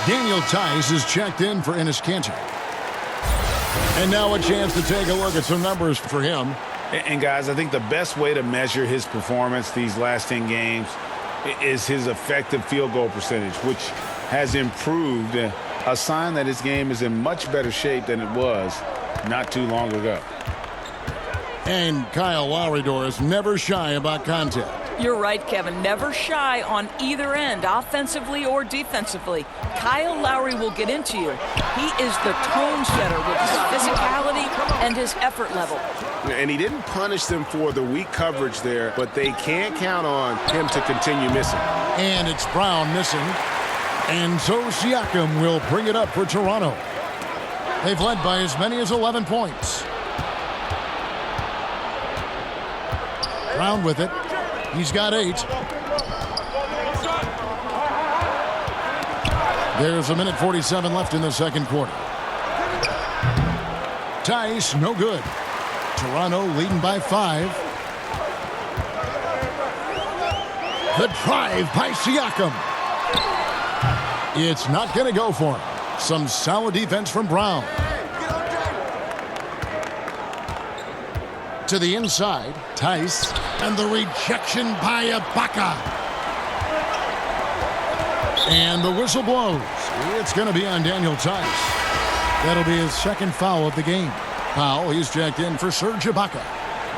Daniel Tice is checked in for Enes Kanter. And now a chance to take a look at some numbers for him. And guys, I think the best way to measure his performance these last 10 games is his effective field goal percentage, which has improved, a sign that his game is in much better shape than it was not too long ago. And Kyle Lowry, Doris, never shy about contact. You're right, Kevin. Never shy on either end, offensively or defensively. Kyle Lowry will get into you. He is the tone setter with his physicality and his effort level. And he didn't punish them for the weak coverage there, but they can't count on him to continue missing. And it's Brown missing. And so Siakam will bring it up for Toronto. They've led by as many as 11 points. Brown with it. He's got 8. There's 1:47 left in the second quarter. Tice, no good. Toronto leading by 5. The drive by Siakam. It's not going to go for him. Some solid defense from Brown. To the inside, Tice, and the rejection by Ibaka. And the whistle blows. It's going to be on Daniel Tice. That'll be his second foul of the game. Foul, he's checked in for Serge Ibaka.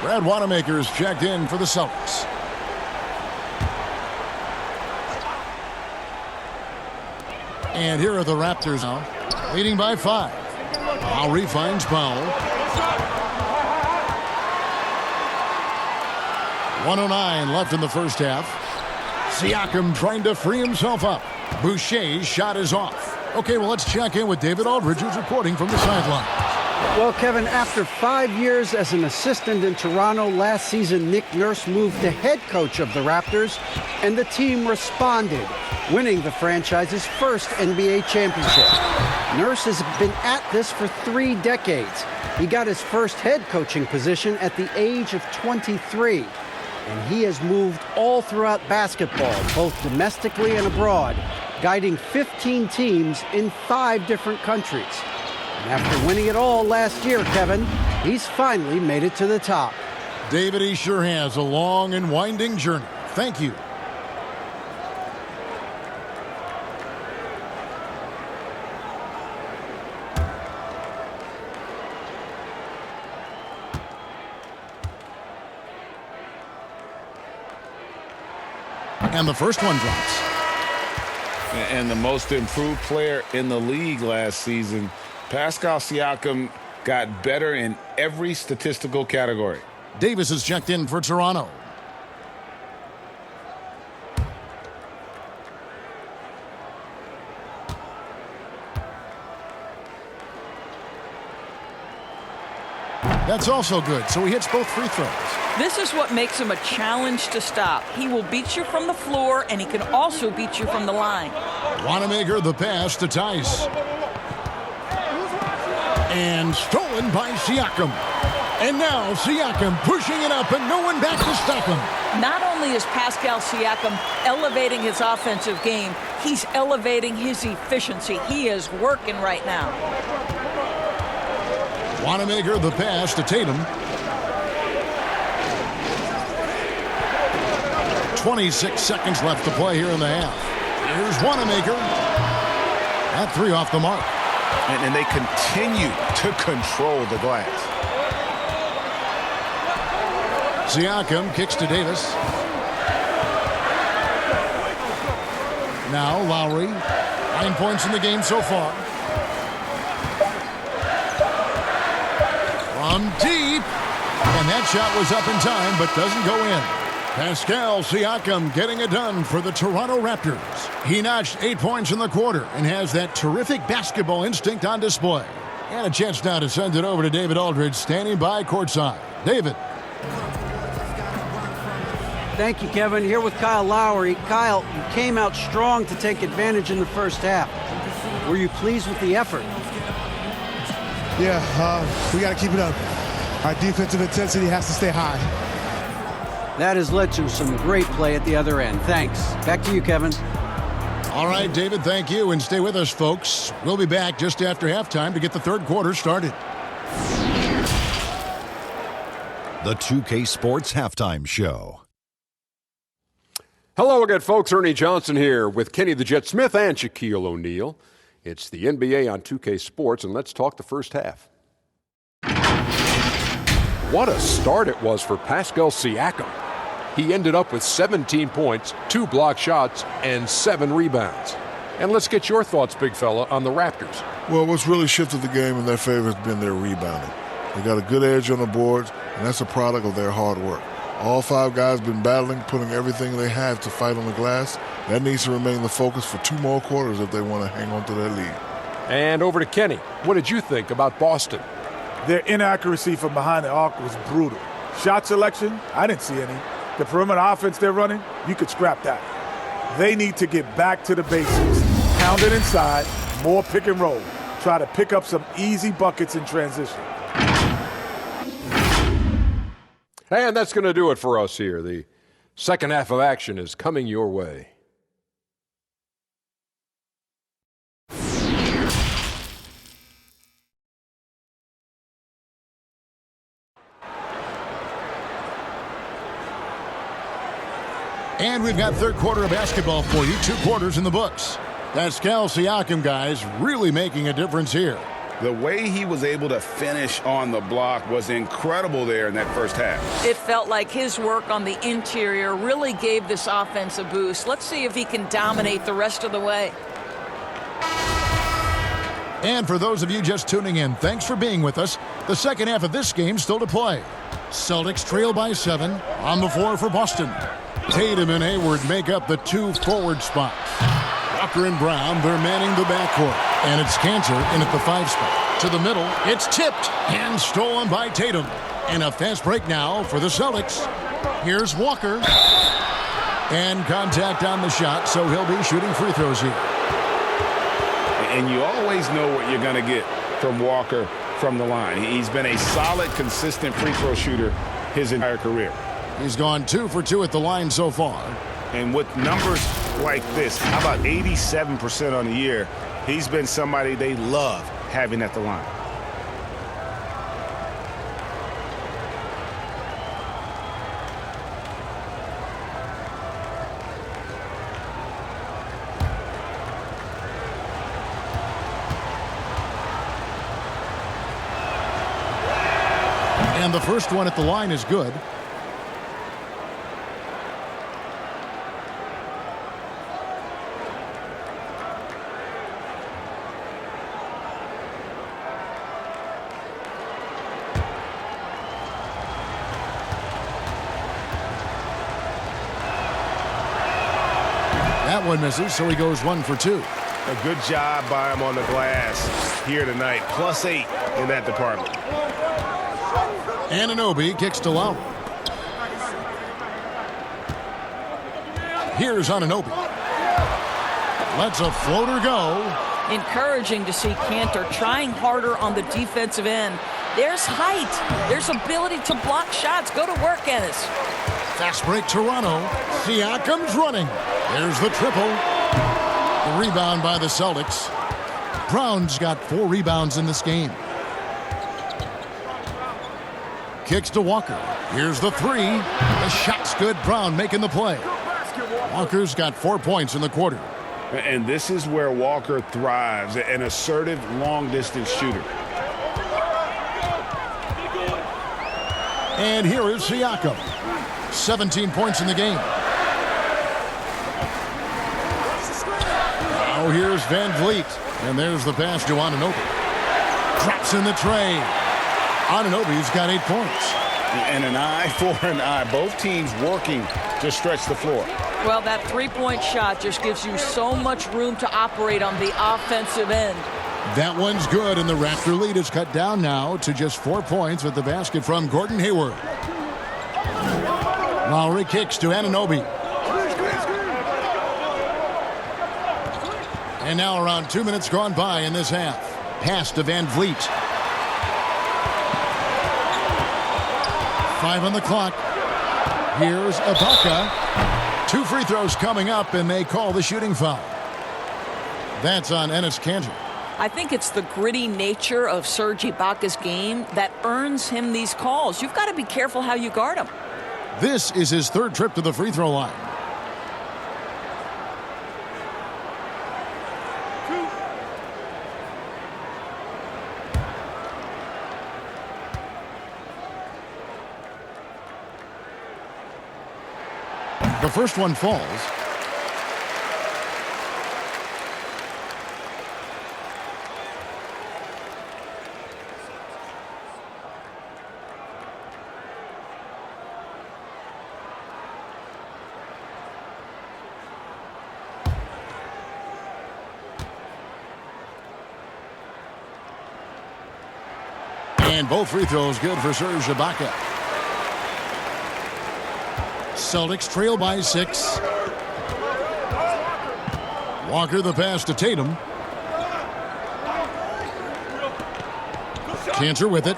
Brad Wanamaker's checked in for the Celtics. And here are the Raptors now, leading by 5. Lowry finds Powell. 1:09 left in the first half. Siakam trying to free himself up. Boucher's shot is off. Okay, well, let's check in with David Aldridge, who's reporting from the sideline. Well, Kevin, after 5 years as an assistant in Toronto, last season Nick Nurse moved to head coach of the Raptors, and the team responded, winning the franchise's first NBA championship. Nurse has been at this for 3 decades. He got his first head coaching position at the age of 23. And he has moved all throughout basketball, both domestically and abroad, guiding 15 teams in 5 different countries. And after winning it all last year, Kevin, he's finally made it to the top. David, he sure has a long and winding journey. Thank you. And the first one drops. And the most improved player in the league last season, Pascal Siakam, got better in every statistical category. Davis is checked in for Toronto. That's also good, so he hits both free throws. This is what makes him a challenge to stop. He will beat you from the floor, and he can also beat you from the line. Wanamaker the pass to Tice. And stolen by Siakam. And now Siakam pushing it up and no one back to stop him. Not only is Pascal Siakam elevating his offensive game, he's elevating his efficiency. He is working right now. Wanamaker the pass to Tatum. 26 seconds left to play here in the half. Here's Wanamaker. That three off the mark. And they continue to control the glass. Siakam kicks to Davis. Now Lowry. 9 points in the game so far. From deep. And that shot was up in time, but doesn't go in. Pascal Siakam getting it done for the Toronto Raptors. He notched 8 points in the quarter and has that terrific basketball instinct on display. And a chance now to send it over to David Aldridge, standing by courtside. David. Thank you, Kevin. Here with Kyle Lowry. Kyle, you came out strong to take advantage in the first half. Were you pleased with the effort? Yeah, we got to keep it up. Our defensive intensity has to stay high. That has led to some great play at the other end. Thanks. Back to you, Kevin. All right, David, thank you. And stay with us, folks. We'll be back just after halftime to get the third quarter started. The 2K Sports Halftime Show. Hello again, folks. Ernie Johnson here with Kenny the Jet Smith and Shaquille O'Neal. It's the NBA on 2K Sports, and let's talk the first half. What a start it was for Pascal Siakam. He ended up with 17 points, 2 block shots, and 7 rebounds. And let's get your thoughts, big fella, on the Raptors. Well, what's really shifted the game in their favor has been their rebounding. They got a good edge on the boards, and that's a product of their hard work. All 5 guys have been battling, putting everything they have to fight on the glass. That needs to remain the focus for 2 more quarters if they want to hang on to that lead. And over to Kenny. What did you think about Boston? Their inaccuracy from behind the arc was brutal. Shot selection, I didn't see any. The perimeter offense they're running, you could scrap that. They need to get back to the basics. Pound it inside, more pick and roll. Try to pick up some easy buckets in transition. And that's going to do it for us here. The second half of action is coming your way. And we've got third quarter of basketball for you. 2 quarters in the books. Pascal Siakam, guys, really making a difference here. The way he was able to finish on the block was incredible there in that first half. It felt like his work on the interior really gave this offense a boost. Let's see if he can dominate the rest of the way. And for those of you just tuning in, thanks for being with us. The second half of this game still to play. Celtics trail by 7 on the floor for Boston. Tatum and Hayward make up the 2 forward spots. Walker and Brown, they're manning the backcourt. And it's Cantor in at the 5 spot. To the middle, it's tipped and stolen by Tatum. And a fast break now for the Celtics. Here's Walker. And contact on the shot, so he'll be shooting free throws here. And you always know what you're going to get from Walker from the line. He's been a solid, consistent free throw shooter his entire career. He's gone 2 for 2 at the line so far. And with numbers like this, how about 87% on the year, he's been somebody they love having at the line. And the first one at the line is good. That one misses, so he goes 1 for 2. A good job by him on the glass here tonight. +8 in that department. Anunoby kicks to Lowry. Here's Anunoby. Lets a floater go. Encouraging to see Cantor trying harder on the defensive end. There's height. There's ability to block shots. Go to work, Ennis. Fast break Toronto. Siakam's running. There's the triple. The rebound by the Celtics. Brown's got 4 rebounds in this game. Kicks to Walker. Here's the 3. The shot's good. Brown making the play. Walker's got 4 points in the quarter. And this is where Walker thrives, an assertive long-distance shooter. And here is Siakam. 17 points in the game. Now here's Van Vliet. And there's the pass to Anunoby. Drops in the tray. Anunoby's got 8 points. And an eye for an eye. Both teams working to stretch the floor. Well, that three-point shot just gives you so much room to operate on the offensive end. That one's good, and the Raptor lead is cut down now to just 4 points with the basket from Gordon Hayward. Lowry kicks to Anunoby. And now around 2 minutes gone by in this half. Pass to Van Vliet. 5 on the clock. Here's Ibaka. 2 free throws coming up, and they call the shooting foul. That's on Enes Kanter. I think it's the gritty nature of Serge Ibaka's game that earns him these calls. You've got to be careful how you guard him. This is his 3rd trip to the free throw line. The first one falls. And both free throws good for Serge Ibaka. Celtics trail by 6. Walker the pass to Tatum. Kanter with it.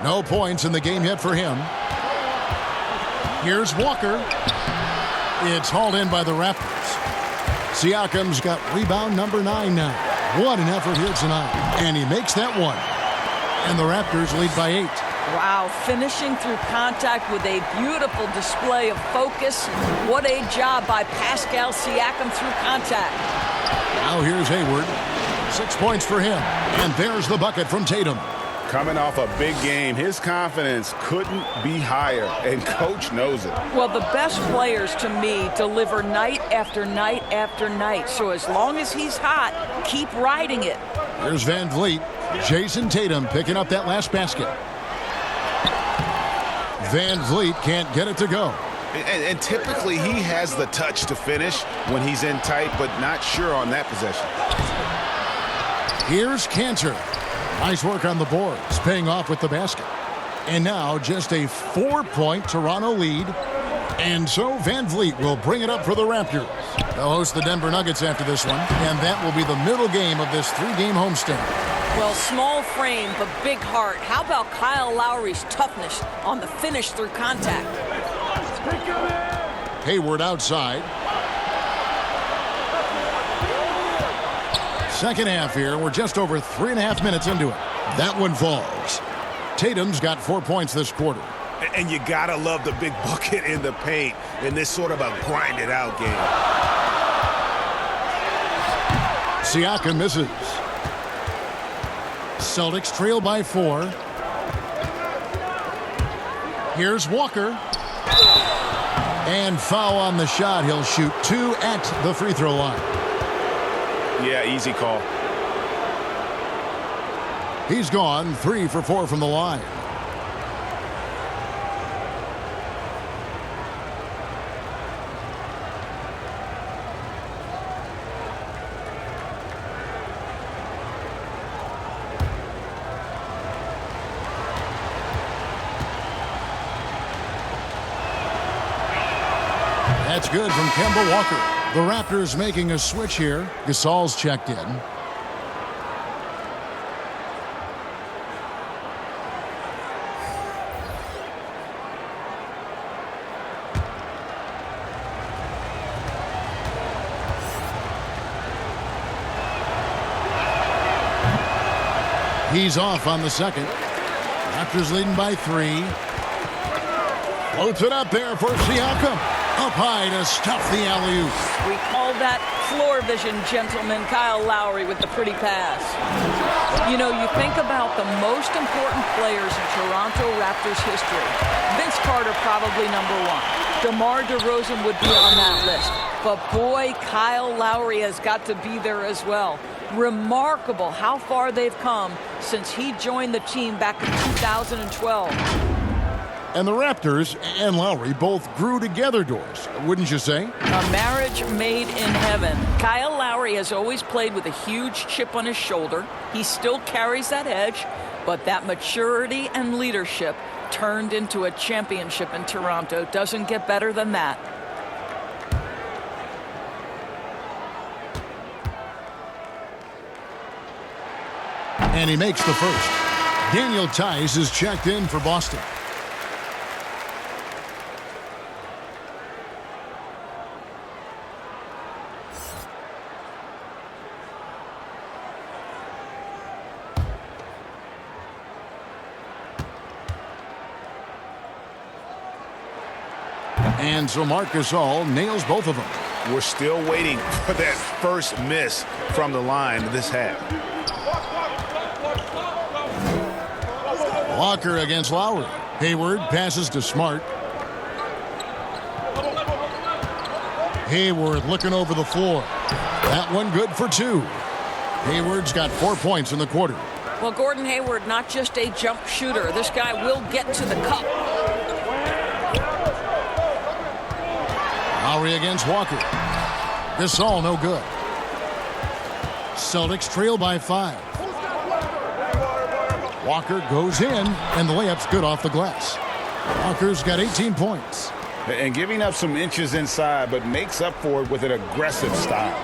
No points in the game yet for him. Here's Walker. It's hauled in by the Raptors. Siakam's got rebound number 9 now. What an effort here tonight. And he makes that one. And the Raptors lead by 8. Wow, finishing through contact with a beautiful display of focus. What a job by Pascal Siakam through contact. Now here's Hayward. 6 points for him. And there's the bucket from Tatum. Coming off a big game, his confidence couldn't be higher, and Coach knows it. Well, the best players, to me, deliver night after night after night. So as long as he's hot, keep riding it. Here's Van Vliet. Jason Tatum picking up that last basket. Van Vliet can't get it to go. And typically he has the touch to finish when he's in tight, but not sure on that possession. Here's Kanter. Nice work on the boards, paying off with the basket. And now just a 4-point Toronto lead. And so Van Vliet will bring it up for the Raptors. They'll host the Denver Nuggets after this one, and that will be the middle game of this 3-game homestand. Well, small frame, but big heart. How about Kyle Lowry's toughness on the finish through contact? Hayward outside. Second half here. We're just over 3.5 minutes into it. That one falls. Tatum's got 4 points this quarter. And you gotta love the big bucket in the paint in this sort of a grinded out game. Siakam misses. Celtics trail by 4. Here's Walker. And foul on the shot. He'll shoot 2 at the free throw line. Yeah, easy call. He's gone 3 for 4 from the line. That's good from Kemba Walker. The Raptors making a switch here. Gasol's checked in. He's off on the second. Raptors leading by 3. Floats it up there for Siakam. Up high to stuff the alley-oop. We call that floor vision, gentlemen. Kyle Lowry with the pretty pass. You know, you think about the most important players in Toronto Raptors history. Vince Carter probably number one. DeMar DeRozan would be on that list. But boy, Kyle Lowry has got to be there as well. Remarkable how far they've come since he joined the team back in 2012. And the Raptors and Lowry both grew together, Doris, wouldn't you say? A marriage made in heaven. Kyle Lowry has always played with a huge chip on his shoulder. He still carries that edge, but that maturity and leadership turned into a championship in Toronto. Doesn't get better than that. And he makes the first. Daniel Tice is checked in for Boston. And so Marc Gasol nails both of them. We're still waiting for that first miss from the line this half. Walker against Lowry. Hayward passes to Smart. Hayward looking over the floor. That one good for two. Hayward's got 4 points in the quarter. Well, Gordon Hayward, not just a jump shooter. This guy will get to the cup. Lowry against Walker. Gasol no good. Celtics trail by 5. Walker goes in, and the layup's good off the glass. Walker's got 18 points. And giving up some inches inside, but makes up for it with an aggressive style.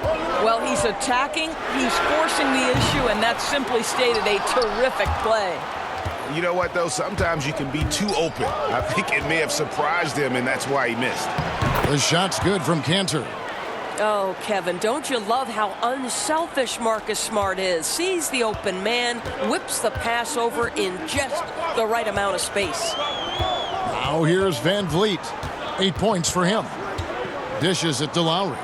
Well, he's attacking, he's forcing the issue, and that's simply stated a terrific play. You know what, though? Sometimes you can be too open. I think it may have surprised him, and that's why he missed. The shot's good from Cantor. Oh, Kevin, don't you love how unselfish Marcus Smart is? Sees the open man, whips the pass over in just the right amount of space. Now here's Van Vliet. 8 points for him. Dishes it to Lowry.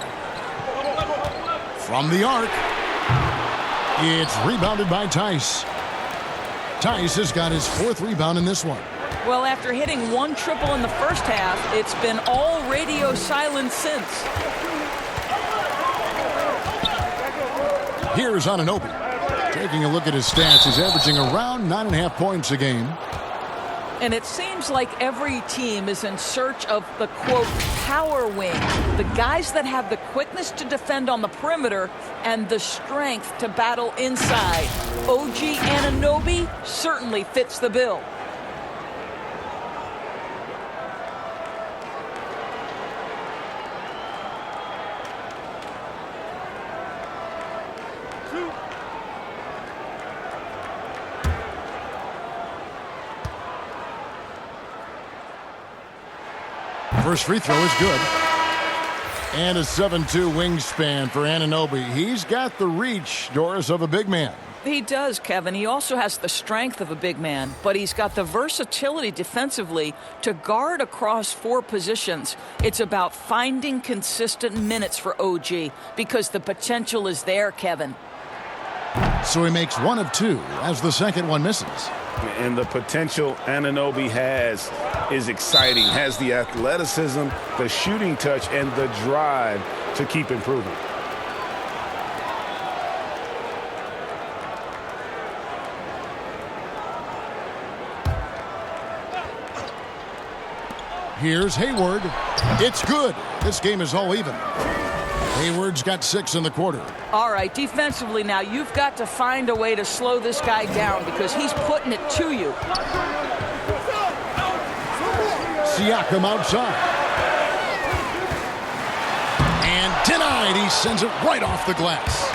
From the arc. It's rebounded by Tice. Tice has got his 4th rebound in this one. Well, after hitting one triple in the first half, it's been all radio silence since. Here's Anunoby. Taking a look at his stats, he's averaging around 9.5 points a game. And it seems like every team is in search of the, quote, power wing. The guys that have the quickness to defend on the perimeter and the strength to battle inside. OG Anunoby certainly fits the bill. First free throw is good. And a 7'2" wingspan for Anunoby. He's got the reach, Doris, of a big man. He does, Kevin. He also has the strength of a big man, but he's got the versatility defensively to guard across 4 positions. It's about finding consistent minutes for OG because the potential is there, Kevin. So he makes 1 of 2 as the second one misses. And the potential Anunoby has is exciting. Has the athleticism, the shooting touch, and the drive to keep improving. Here's Hayward. It's good. This game is all even. Hayward's got 6 in the quarter. All right, defensively now, you've got to find a way to slow this guy down because he's putting it to you. Siakam outside. And denied. He sends it right off the glass.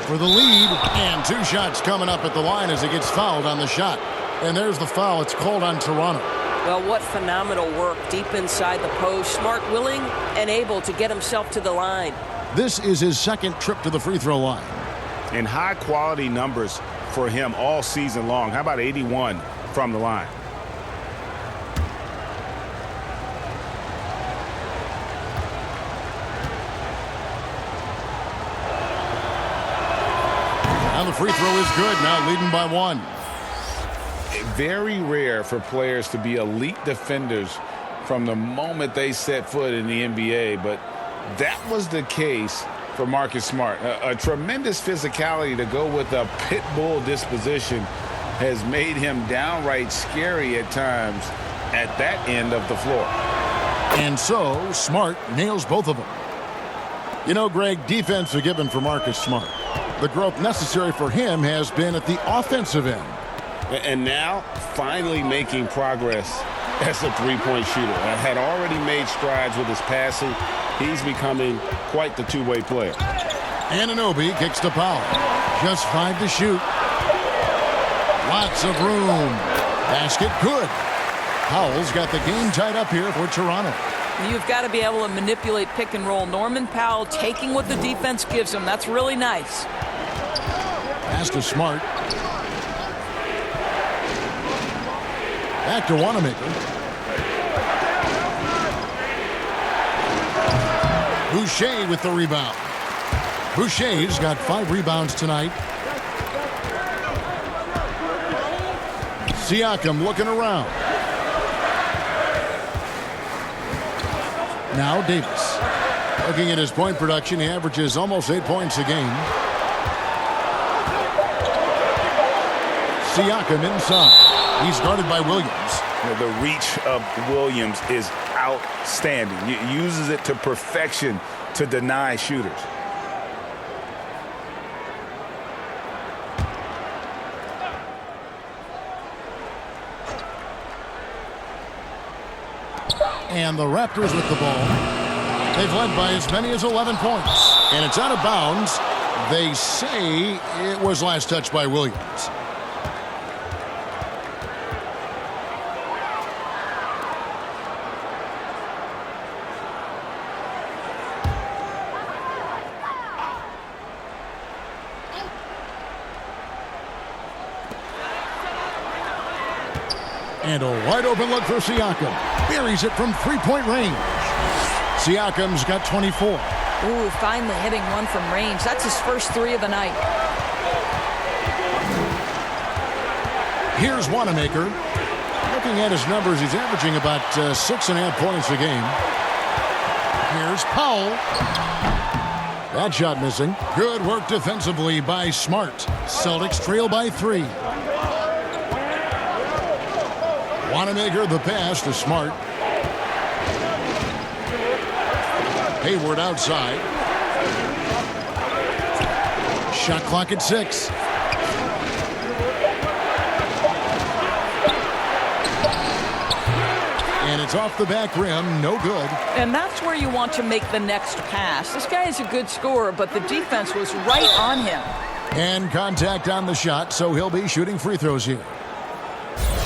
For the lead, and 2 shots coming up at the line as he gets fouled on the shot. And there's the foul. It's called on Toronto. Well, what phenomenal work deep inside the post. Smart, willing, and able to get himself to the line. This is his 2nd trip to the free throw line. And high-quality numbers for him all season long. How about 81 from the line? And the free throw is good, now leading by 1. Very rare for players to be elite defenders from the moment they set foot in the NBA, but that was the case for Marcus Smart. A tremendous physicality to go with a pit bull disposition has made him downright scary at times at that end of the floor. And so, Smart nails both of them. You know, Greg, defense a given for Marcus Smart. The growth necessary for him has been at the offensive end. And now, finally making progress as a three-point shooter. Had already made strides with his passing. He's becoming quite the two-way player. Anunoby kicks to Powell. Just 5 to shoot. Lots of room. Basket good. Powell's got the game tied up here for Toronto. You've got to be able to manipulate pick and roll. Norman Powell taking what the defense gives him. That's really nice. Pass to Smart. Back to Wanamaker. Boucher with the rebound. Boucher's got 5 rebounds tonight. Siakam looking around. Now Davis. Looking at his point production, he averages almost 8 points a game. Siakam inside. He's guarded by Williams. The reach of Williams is outstanding. He uses it to perfection to deny shooters. And the Raptors with the ball. They've led by as many as 11 points. And it's out of bounds. They say it was last touched by Williams. And a wide open look for Siakam. Buries it from three-point range. Siakam's got 24. Ooh, finally hitting one from range. That's his first 3 of the night. Here's Wanamaker. Looking at his numbers, he's averaging about 6.5 points a game. Here's Powell. That shot missing. Good work defensively by Smart. Celtics trail by 3. Wanamaker the pass to Smart. Hayward outside. Shot clock at 6. And it's off the back rim, no good. And that's where you want to make the next pass. This guy is a good scorer, but the defense was right on him. And contact on the shot, so he'll be shooting free throws here.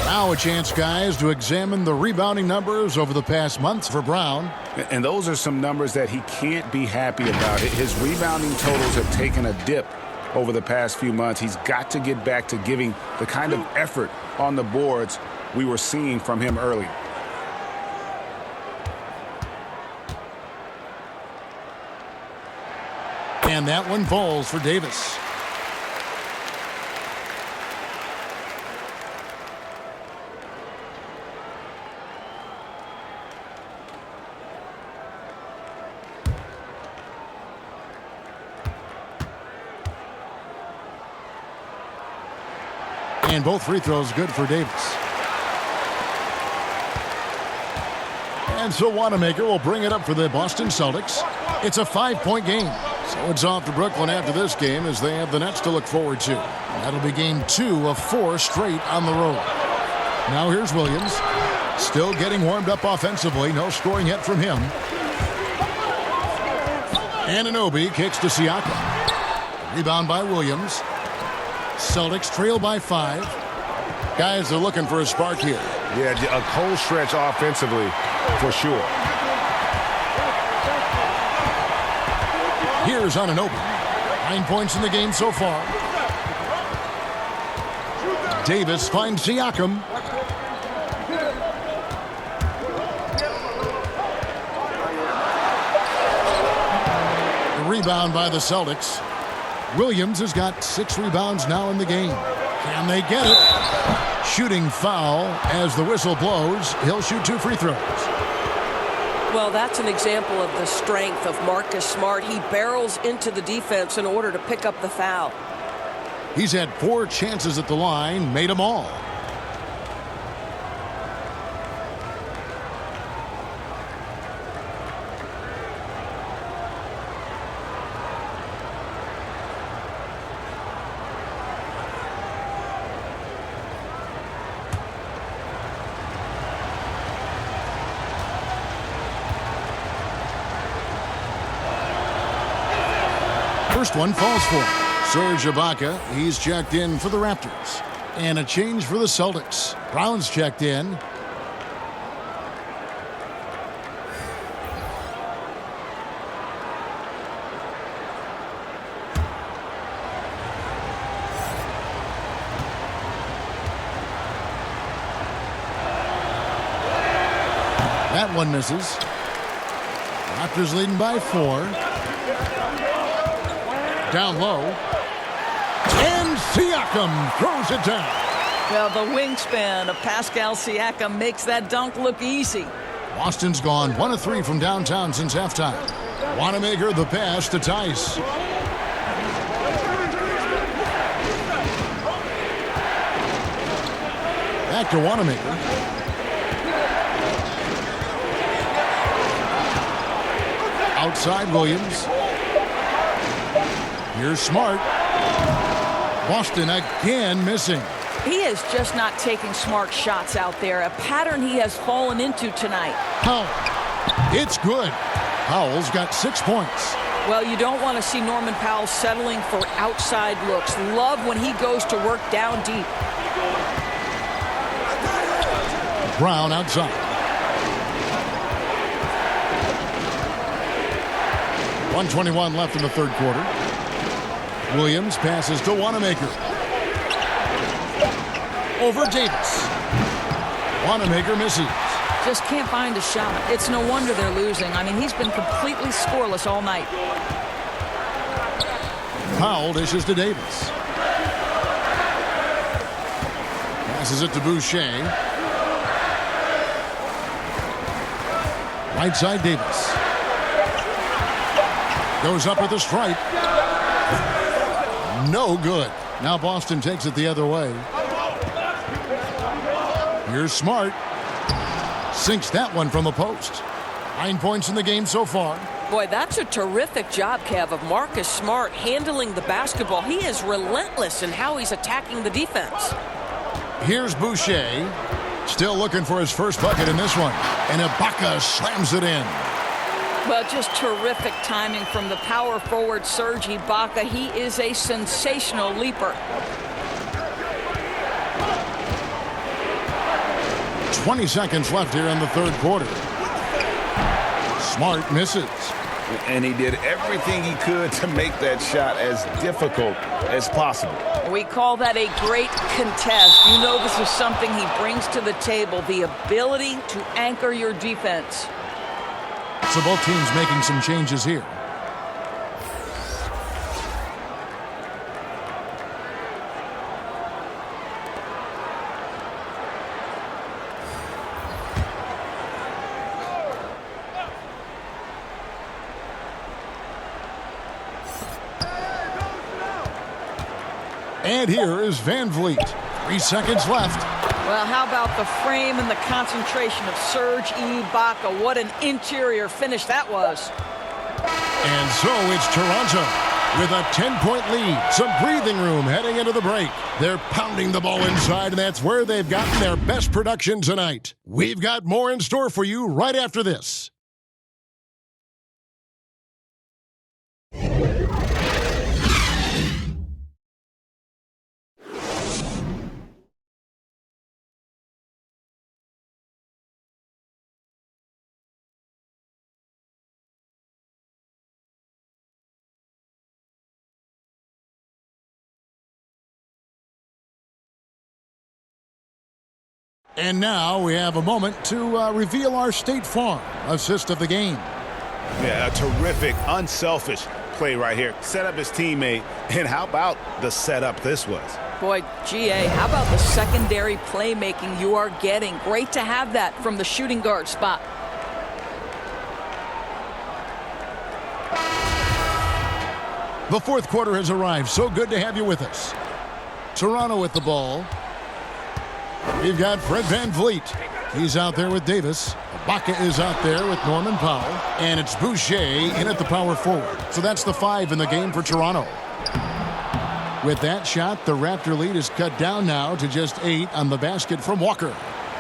Now a chance, guys, to examine the rebounding numbers over the past months for Brown. And those are some numbers that he can't be happy about. His rebounding totals have taken a dip over the past few months. He's got to get back to giving the kind of effort on the boards we were seeing from him earlier. And that one falls for Davis. And both free throws good for Davis. And so Wanamaker will bring it up for the Boston Celtics. It's a 5-point game. So it's off to Brooklyn after this game as they have the Nets to look forward to. That'll be game 2 of 4 straight on the road. Now here's Williams. Still getting warmed up offensively. No scoring yet from him. Anunoby kicks to Siakam. Rebound by Williams. Celtics trail by 5. Guys are looking for a spark here. Yeah, a cold stretch offensively for sure. Here's Anunoby. 9 points in the game so far. Davis finds Siakam. The rebound by the Celtics. Williams has got 6 rebounds now in the game. Can they get it? Shooting foul as the whistle blows. He'll shoot 2 free throws. Well, that's an example of the strength of Marcus Smart. He barrels into the defense in order to pick up the foul. He's had 4 chances at the line, made them all. First one falls for him. Serge Ibaka, he's checked in for the Raptors. And a change for the Celtics. Brown's checked in. That one misses. Raptors leading by 4. Down low. And Siakam throws it down. Well, the wingspan of Pascal Siakam makes that dunk look easy. Boston's gone 1 of 3 from downtown since halftime. Wanamaker the pass to Tice. Back to Wanamaker. Outside Williams. Here's Smart. Boston again missing. He is just not taking smart shots out there, a pattern he has fallen into tonight. Powell. It's good. Powell's got 6 points. Well, you don't want to see Norman Powell settling for outside looks. Love when he goes to work down deep. Brown outside. .121 left in the third quarter. Williams passes to Wanamaker. Over Davis. Wanamaker misses. Just can't find a shot. It's no wonder they're losing. I mean, he's been completely scoreless all night. Powell dishes to Davis. Passes it to Boucher. Right side Davis. Goes up with a strike. No good. Now Boston takes it the other way. Here's Smart. Sinks that one from the post. 9 points in the game so far. Boy, that's a terrific job, Kev, of Marcus Smart handling the basketball. He is relentless in how he's attacking the defense. Here's Boucher. Still looking for his first bucket in this one. And Ibaka slams it in. Well, just terrific timing from the power forward Serge Ibaka. He is a sensational leaper. 20 seconds left here in the third quarter. Smart misses. And he did everything he could to make that shot as difficult as possible. We call that a great contest. You know this is something he brings to the table, the ability to anchor your defense. So both teams making some changes here. And here is Van Vliet. 3 seconds left. Well, how about the frame and the concentration of Serge Ibaka? What an interior finish that was. And so it's Toronto with a 10-point lead. Some breathing room heading into the break. They're pounding the ball inside, and that's where they've gotten their best production tonight. We've got more in store for you right after this. And now we have a moment to reveal our State Farm assist of the game. Yeah, a terrific, unselfish play right here. Set up his teammate, and how about the setup this was? Boy, GA, how about the secondary playmaking you are getting? Great to have that from the shooting guard spot. The fourth quarter has arrived. So good to have you with us. Toronto with the ball. We've got Fred VanVleet. He's out there with Davis. Ibaka is out there with Norman Powell. And it's Boucher in at the power forward. So that's the 5 in the game for Toronto. With that shot, the Raptor lead is cut down now to just 8 on the basket from Walker.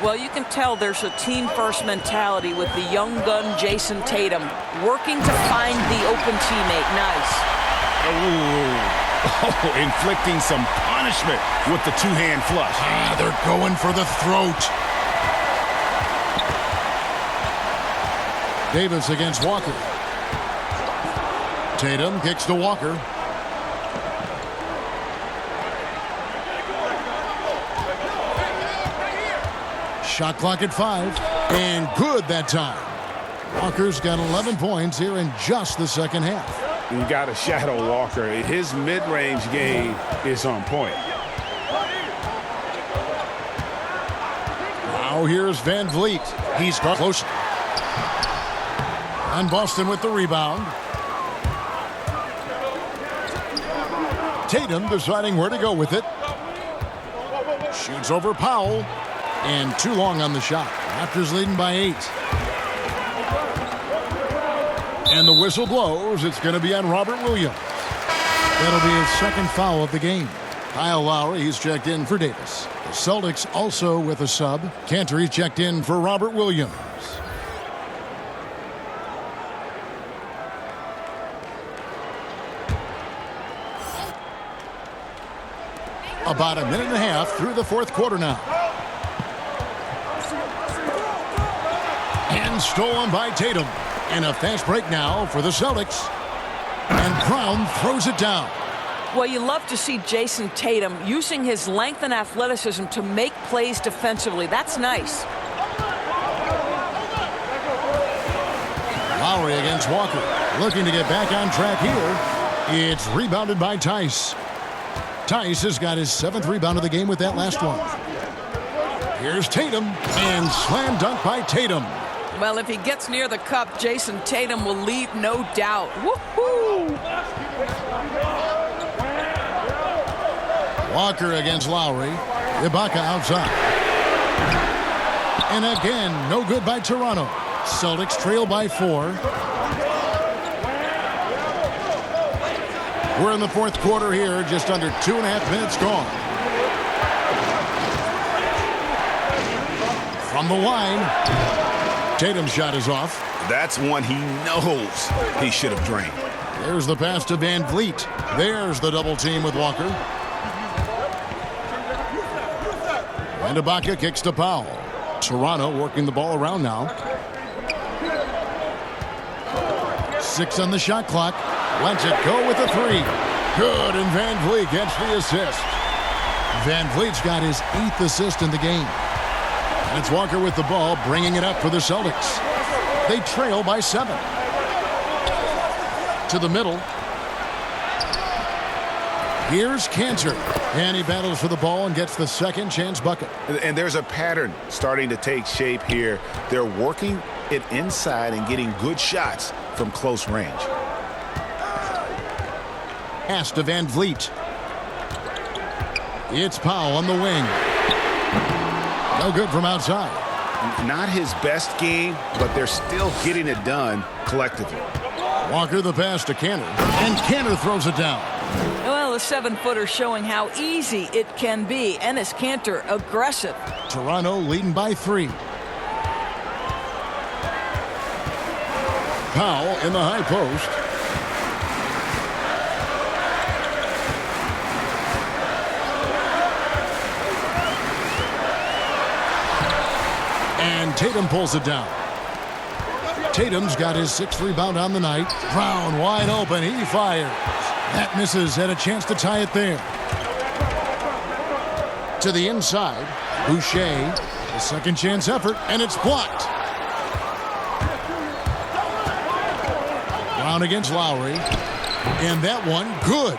Well, you can tell there's a team-first mentality with the young gun Jason Tatum working to find the open teammate. Nice. Oh, inflicting some punishment with the two-hand flush. They're going for the throat. Davis against Walker. Tatum kicks to Walker. Shot clock at 5. And good that time. Walker's got 11 points here in just the second half. You got to shadow Walker. His mid-range game is on point. Now here's VanVleet. He's close. And Boston with the rebound. Tatum deciding where to go with it. Shoots over Powell. And too long on the shot. Raptors leading by 8. And the whistle blows. It's going to be on Robert Williams. That'll be his second foul of the game. Kyle Lowry, he's checked in for Davis. The Celtics also with a sub. Cantor, he's checked in for Robert Williams. About a minute and a half through the fourth quarter now. And stolen by Tatum. And a fast break now for the Celtics. And Brown throws it down. Well, you love to see Jason Tatum using his length and athleticism to make plays defensively. That's nice. Lowry against Walker. Looking to get back on track here. It's rebounded by Tice. Tice has got his 7th rebound of the game with that last one. Here's Tatum. And slam dunk by Tatum. Well, if he gets near the cup, Jason Tatum will lead, no doubt. Woohoo! Walker against Lowry. Ibaka outside. And again, no good by Toronto. Celtics trail by 4. We're in the fourth quarter here, just under 2.5 minutes gone. From the line. Tatum's shot is off. That's one he knows he should have drained. There's the pass to VanVleet. There's the double team with Walker. And Ibaka kicks to Powell. Toronto working the ball around now. 6 on the shot clock. Lets it go with a 3. Good, and VanVleet gets the assist. VanVleet's got his 8th assist in the game. And it's Walker with the ball, bringing it up for the Celtics. They trail by 7. To the middle. Here's Cantor. And he battles for the ball and gets the second chance bucket. And there's a pattern starting to take shape here. They're working it inside and getting good shots from close range. Pass to VanVleet. It's Powell on the wing. No good from outside. Not his best game, but they're still getting it done collectively. Walker the pass to Cantor. And Cantor throws it down. Well, the 7-footer showing how easy it can be. And is Cantor aggressive. Toronto leading by 3. Powell in the high post. And Tatum pulls it down. Tatum's got his 6th rebound on the night. Brown wide open. He fires. That misses. Had a chance to tie it there. To the inside. Boucher. A second chance effort. And it's blocked. Brown against Lowry. And that one, good.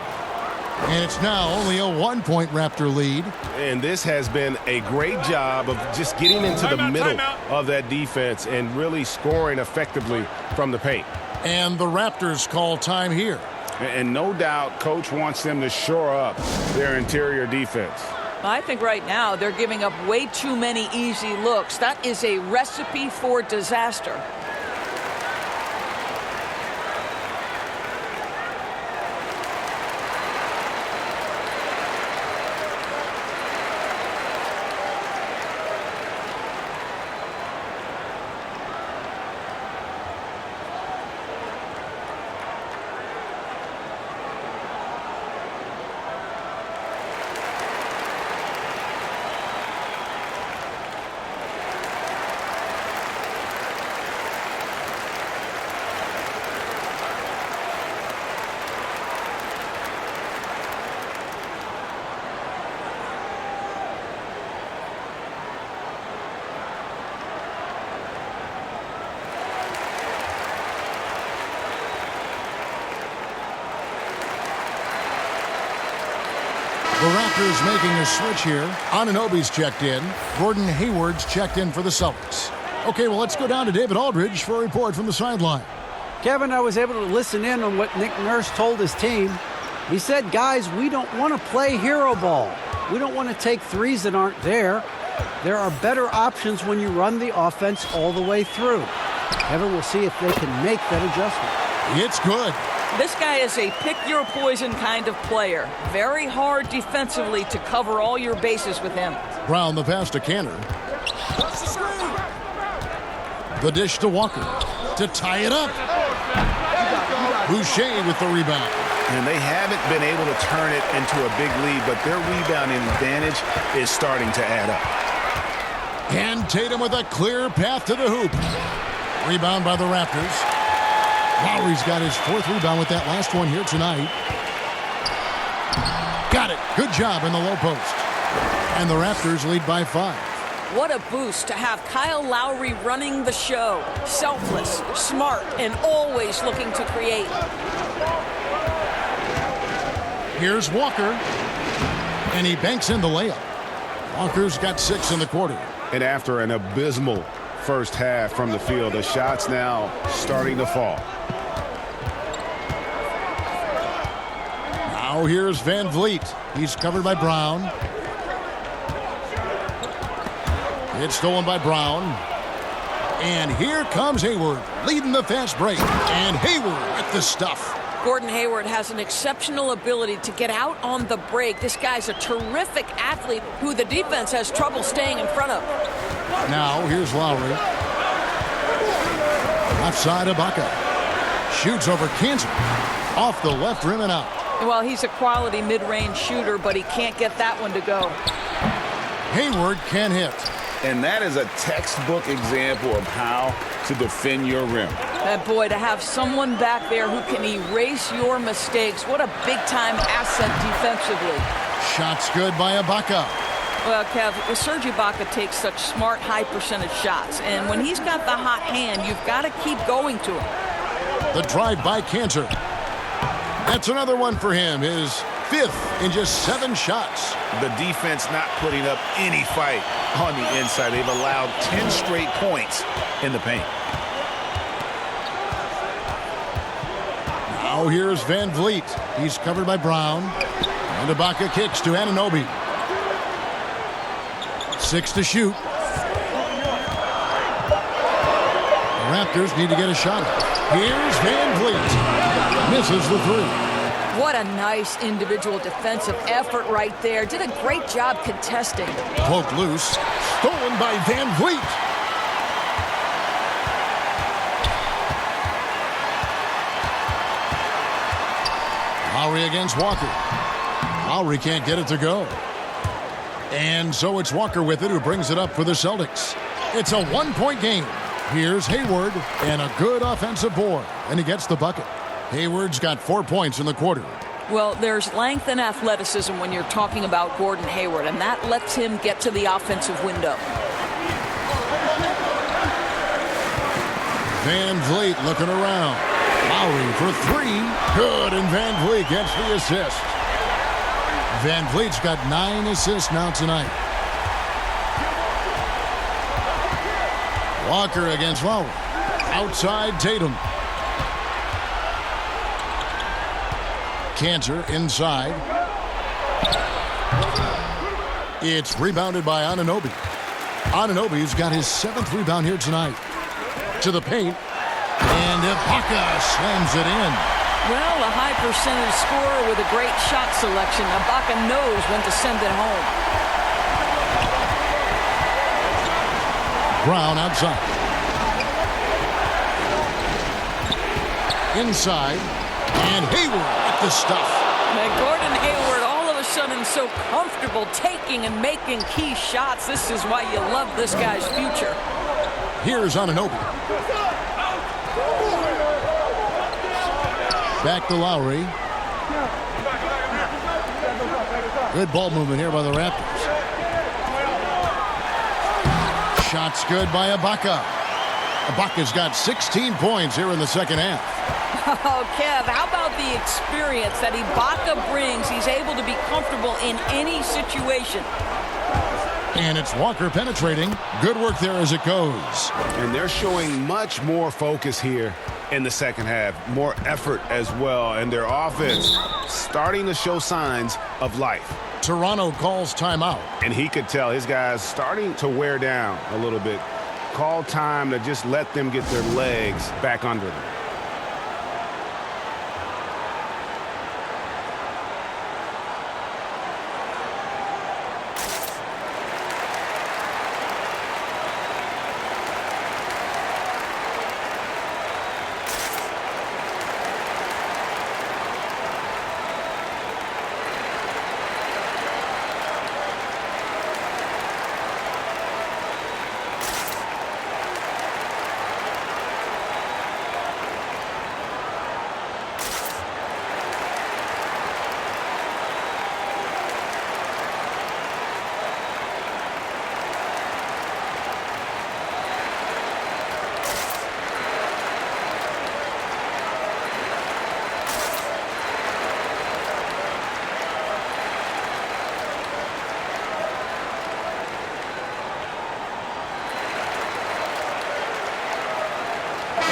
And it's now only a 1-point Raptor lead. And this has been a great job of just getting into the middle of that defense and really scoring effectively from the paint. And the Raptors call time here. And no doubt, Coach wants them to shore up their interior defense. I think right now they're giving up way too many easy looks. That is a recipe for disaster. The Raptors making a switch here. Anunoby's checked in. Gordon Hayward's checked in for the Celtics. Okay, well, let's go down to David Aldridge for a report from the sideline. Kevin, I was able to listen in on what Nick Nurse told his team. He said, guys, we don't want to play hero ball. We don't want to take threes that aren't there. There are better options when you run the offense all the way through. Kevin, we'll see if they can make that adjustment. It's good. This guy is a pick-your-poison kind of player. Very hard defensively to cover all your bases with him. Brown the pass to Canner. The dish to Walker to tie it up. Boucher with the rebound. And they haven't been able to turn it into a big lead, but their rebounding advantage is starting to add up. And Tatum with a clear path to the hoop. Rebound by the Raptors. Lowry's got his 4th rebound with that last one here tonight. Got it. Good job in the low post. And the Raptors lead by 5. What a boost to have Kyle Lowry running the show. Selfless, smart, and always looking to create. Here's Walker. And he banks in the layup. Walker's got 6 in the quarter. And after an abysmal first half from the field, the shots now starting to fall. Now here's Van Vliet. He's covered by Brown. It's stolen by Brown. And here comes Hayward, leading the fast break. And Hayward with the stuff. Gordon Hayward has an exceptional ability to get out on the break. This guy's a terrific athlete who the defense has trouble staying in front of. Now here's Lowry. Left side Ibaka. Shoots over Kansas. Off the left rim and out. Well, he's a quality mid-range shooter, but he can't get that one to go. Hayward can hit. And that is a textbook example of how to defend your rim. And boy, to have someone back there who can erase your mistakes, what a big-time asset defensively. Shots good by Ibaka. Well, Kev, Serge Ibaka takes such smart, high-percentage shots. And when he's got the hot hand, you've got to keep going to him. The drive by Cantor. That's another one for him. His 5th in just 7 shots. The defense not putting up any fight on the inside. They've allowed 10 straight points in the paint. Now here's Van Vliet. He's covered by Brown. And Ibaka kicks to Anunoby. 6 to shoot. The Raptors need to get a shot. Here's Van Vliet. Misses the 3. What a nice individual defensive effort right there. Did a great job contesting. Poked loose. Stolen by Van Vliet. Lowry against Walker. Lowry can't get it to go. And so it's Walker with it, who brings it up for the Celtics. It's a 1-point game. Here's Hayward and a good offensive board. And he gets the bucket. Hayward's got 4 points in the quarter. Well, there's length and athleticism when you're talking about Gordon Hayward, and that lets him get to the offensive window. Van Vliet looking around. Lowry for three. Good, and Van Vliet gets the assist. Van Vliet's got 9 assists now tonight. Walker against Lowry. Outside Tatum. Cantor inside. It's rebounded by Anunoby. Anunoby's got his 7th rebound here tonight. To the paint. And Ibaka slams it in. Well, a high percentage scorer with a great shot selection. Ibaka knows when to send it home. Brown outside. Inside. And Hayward at the stuff. And Gordon Hayward all of a sudden so comfortable taking and making key shots. This is why you love this guy's future. Here's Anunoby. Back to Lowry. Good ball movement here by the Raptors. Shots good by Ibaka. Ibaka's got 16 points here in the second half. Oh, Kev, how about the experience that Ibaka brings? He's able to be comfortable in any situation. And it's Walker penetrating. Good work there as it goes. And they're showing much more focus here in the second half. More effort as well. And their offense starting to show signs of life. Toronto calls timeout. And he could tell his guys starting to wear down a little bit. Call time to just let them get their legs back under them.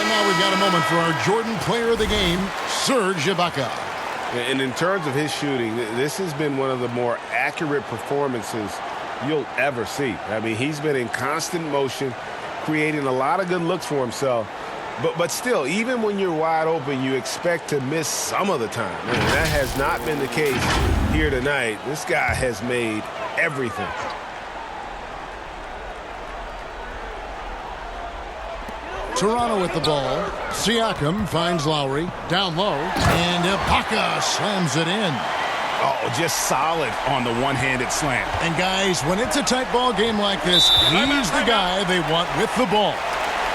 Now we've got a moment for our Jordan player of the game, Serge Ibaka. And in terms of his shooting, this has been one of the more accurate performances you'll ever see. I mean, he's been in constant motion, creating a lot of good looks for himself. But still, even when you're wide open, you expect to miss some of the time. And that has not been the case here tonight. This guy has made everything. Toronto with the ball. Siakam finds Lowry down low, and Ibaka slams it in. Oh, just solid on the one-handed slam. And guys, when it's a tight ball game like this, he's the guy they want with the ball.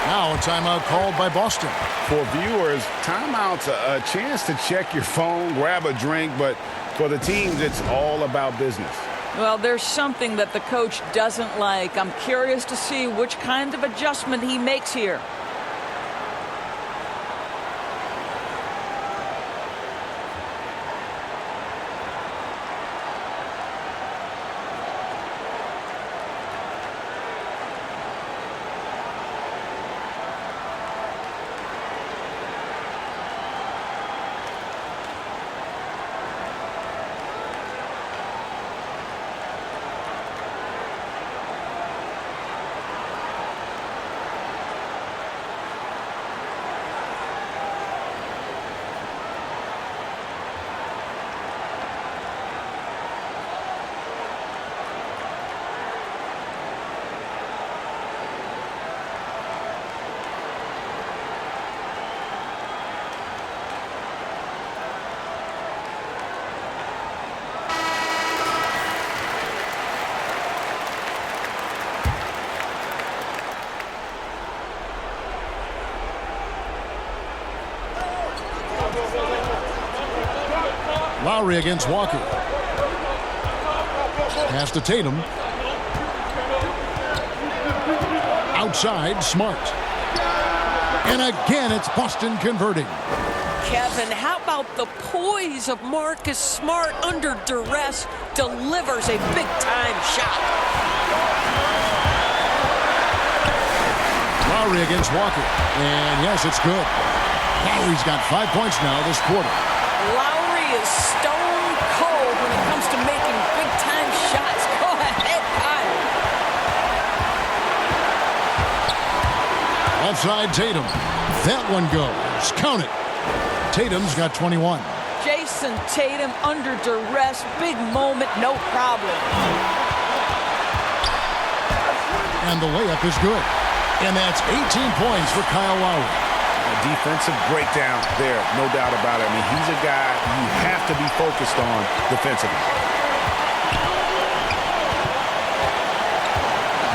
Now a timeout called by Boston. For viewers, timeout's a chance to check your phone, grab a drink, but for the teams, it's all about business. Well, there's something that the coach doesn't like. I'm curious to see which kind of adjustment he makes here. Lowry against Walker. Pass to Tatum. Outside, Smart. And again, it's Boston converting. Kevin. How about the poise of Marcus Smart under duress? Delivers a big-time shot. Lowry against Walker. And yes, it's good. Lowry's got 5 points now this quarter. Lowry is stone cold when it comes to making big-time shots. Go ahead, Kyle. Left side, Tatum. That one goes. Count it. Tatum's got 21. Jason Tatum under duress. Big moment, no problem. And the layup is good. And that's 18 points for Kyle Lowry. A defensive breakdown there, no doubt about it. I mean, he's a guy you have to be focused on defensively.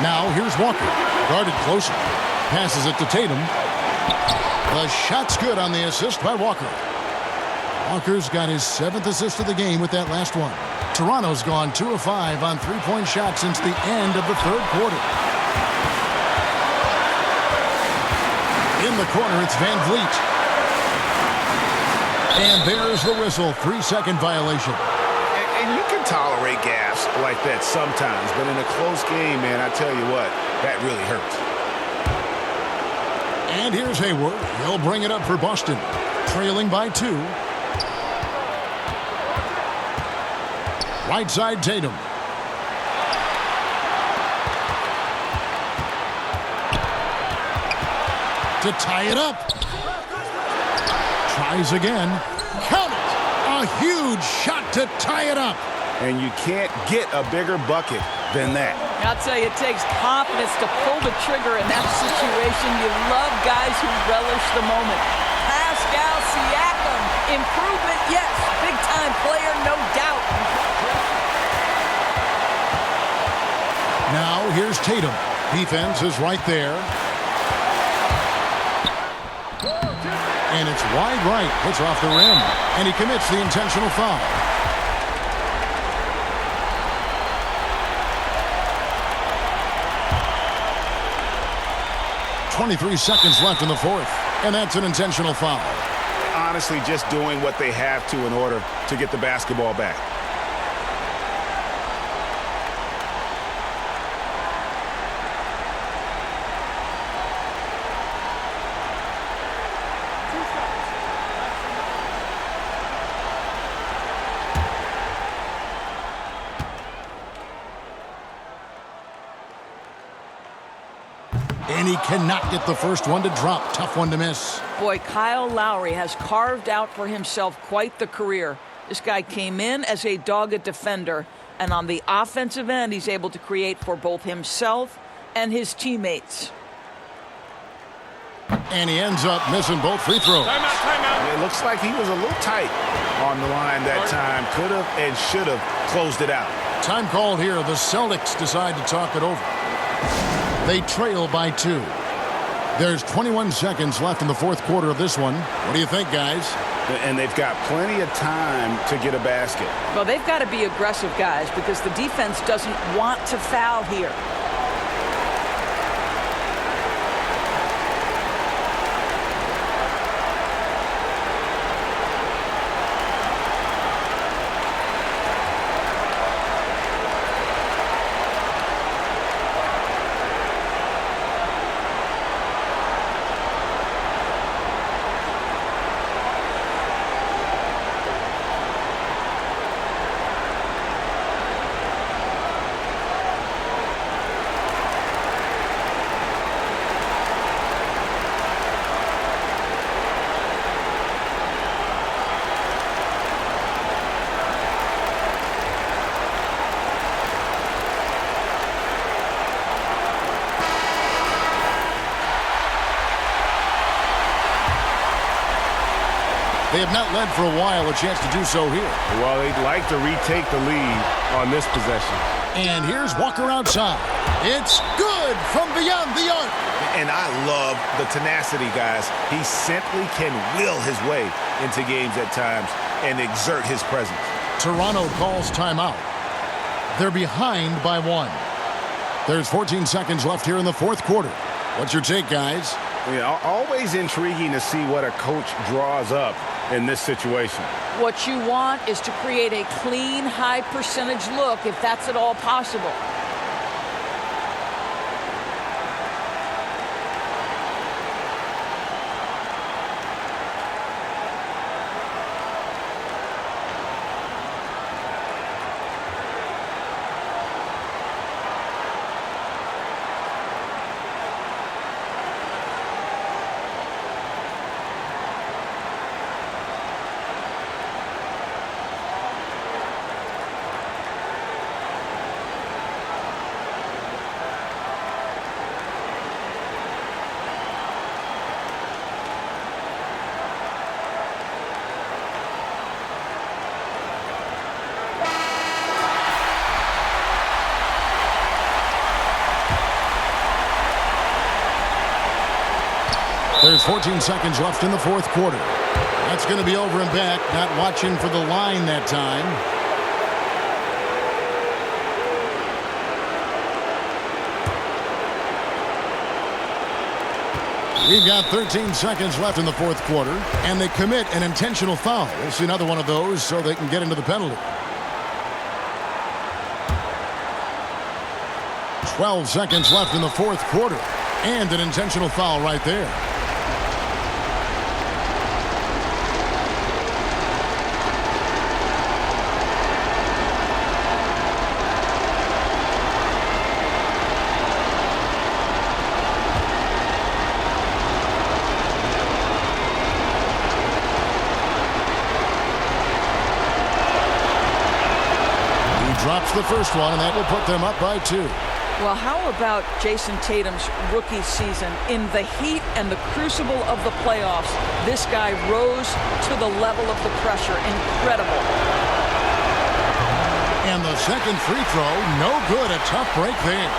Now here's Walker. Guarded closer. Passes it to Tatum. The shot's good on the assist by Walker. Walker's got his 7th assist of the game with that last one. Toronto's gone 2 of 5 on three-point shots since the end of the third quarter. In the corner, it's Van Vliet. And there's the whistle. 3-second violation. And you can tolerate gas like that sometimes, but in a close game, man, I tell you what, that really hurts. And here's Hayward. He'll bring it up for Boston. Trailing by 2. Right side, Tatum. To tie it up. Tries again. Count it. A huge shot to tie it up. And you can't get a bigger bucket than that. I'll tell you, it takes confidence to pull the trigger in that situation. You love guys who relish the moment. Pascal Siakam, improvement, yes. Big-time player, no doubt. Now here's Tatum. Defense is right there. And it's wide right. Puts off the rim. And he commits the intentional foul. .23 seconds left in the fourth. And that's an intentional foul. Honestly, just doing what they have to in order to get the basketball back. And he cannot get the first one to drop. Tough one to miss. Boy, Kyle Lowry has carved out for himself quite the career. This guy came in as a dogged defender, and on the offensive end, he's able to create for both himself and his teammates. And he ends up missing both free throws. Timeout. It looks like he was a little tight on the line that time. Could have and should have closed it out. Time called here. The Celtics decide to talk it over. They trail by 2. There's 21 seconds left in the fourth quarter of this one. What do you think, guys? And they've got plenty of time to get a basket. Well, they've got to be aggressive, guys, because the defense doesn't want to foul here. They have not led for a while. A chance to do so here. Well, they'd like to retake the lead on this possession. And here's Walker outside. It's good from beyond the arc. And I love the tenacity, guys. He simply can will his way into games at times and exert his presence. Toronto calls timeout. They're behind by 1. There's 14 seconds left here in the fourth quarter. What's your take, guys? Yeah, always intriguing to see what a coach draws up in this situation. What you want is to create a clean, high percentage look if that's at all possible. There's 14 seconds left in the fourth quarter. That's going to be over and back. Not watching for the line that time. We've got 13 seconds left in the fourth quarter, and they commit an intentional foul. We'll see another one of those so they can get into the penalty. 12 seconds left in the fourth quarter, and an intentional foul right there. Drops the first one, and that will put them up by 2. Well, how about Jason Tatum's rookie season? In the heat and the crucible of the playoffs, this guy rose to the level of the pressure. Incredible. And the second free throw, no good. A tough break there.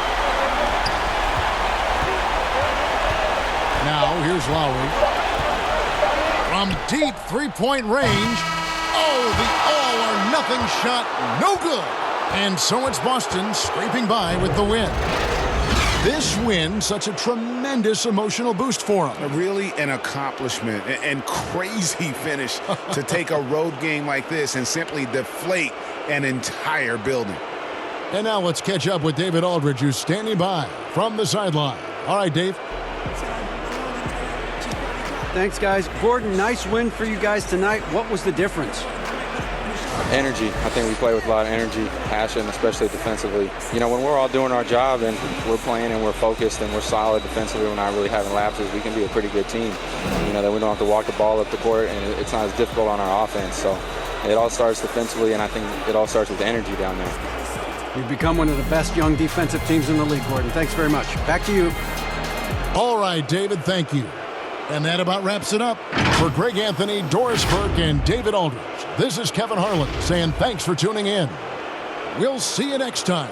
Now, here's Lowry. From deep three-point range. Oh, the all-or-nothing shot, no good. And so it's Boston scraping by with the win. This win, such a tremendous emotional boost for them. Really an accomplishment and crazy finish to take a road game like this and simply deflate an entire building. And now let's catch up with David Aldridge, who's standing by from the sideline. All right, Dave. Thanks, guys. Gordon, nice win for you guys tonight. What was the difference? Energy. I think we play with a lot of energy, passion, especially defensively. You know, when we're all doing our job and we're playing and we're focused and we're solid defensively, we're not really having lapses, we can be a pretty good team. You know, that we don't have to walk the ball up the court, and it's not as difficult on our offense. So it all starts defensively, and I think it all starts with energy down there. You've become one of the best young defensive teams in the league, Gordon. Thanks very much. Back to you. All right, David, thank you. And that about wraps it up. For Greg Anthony, Doris Burke, and David Aldridge, this is Kevin Harlan saying thanks for tuning in. We'll see you next time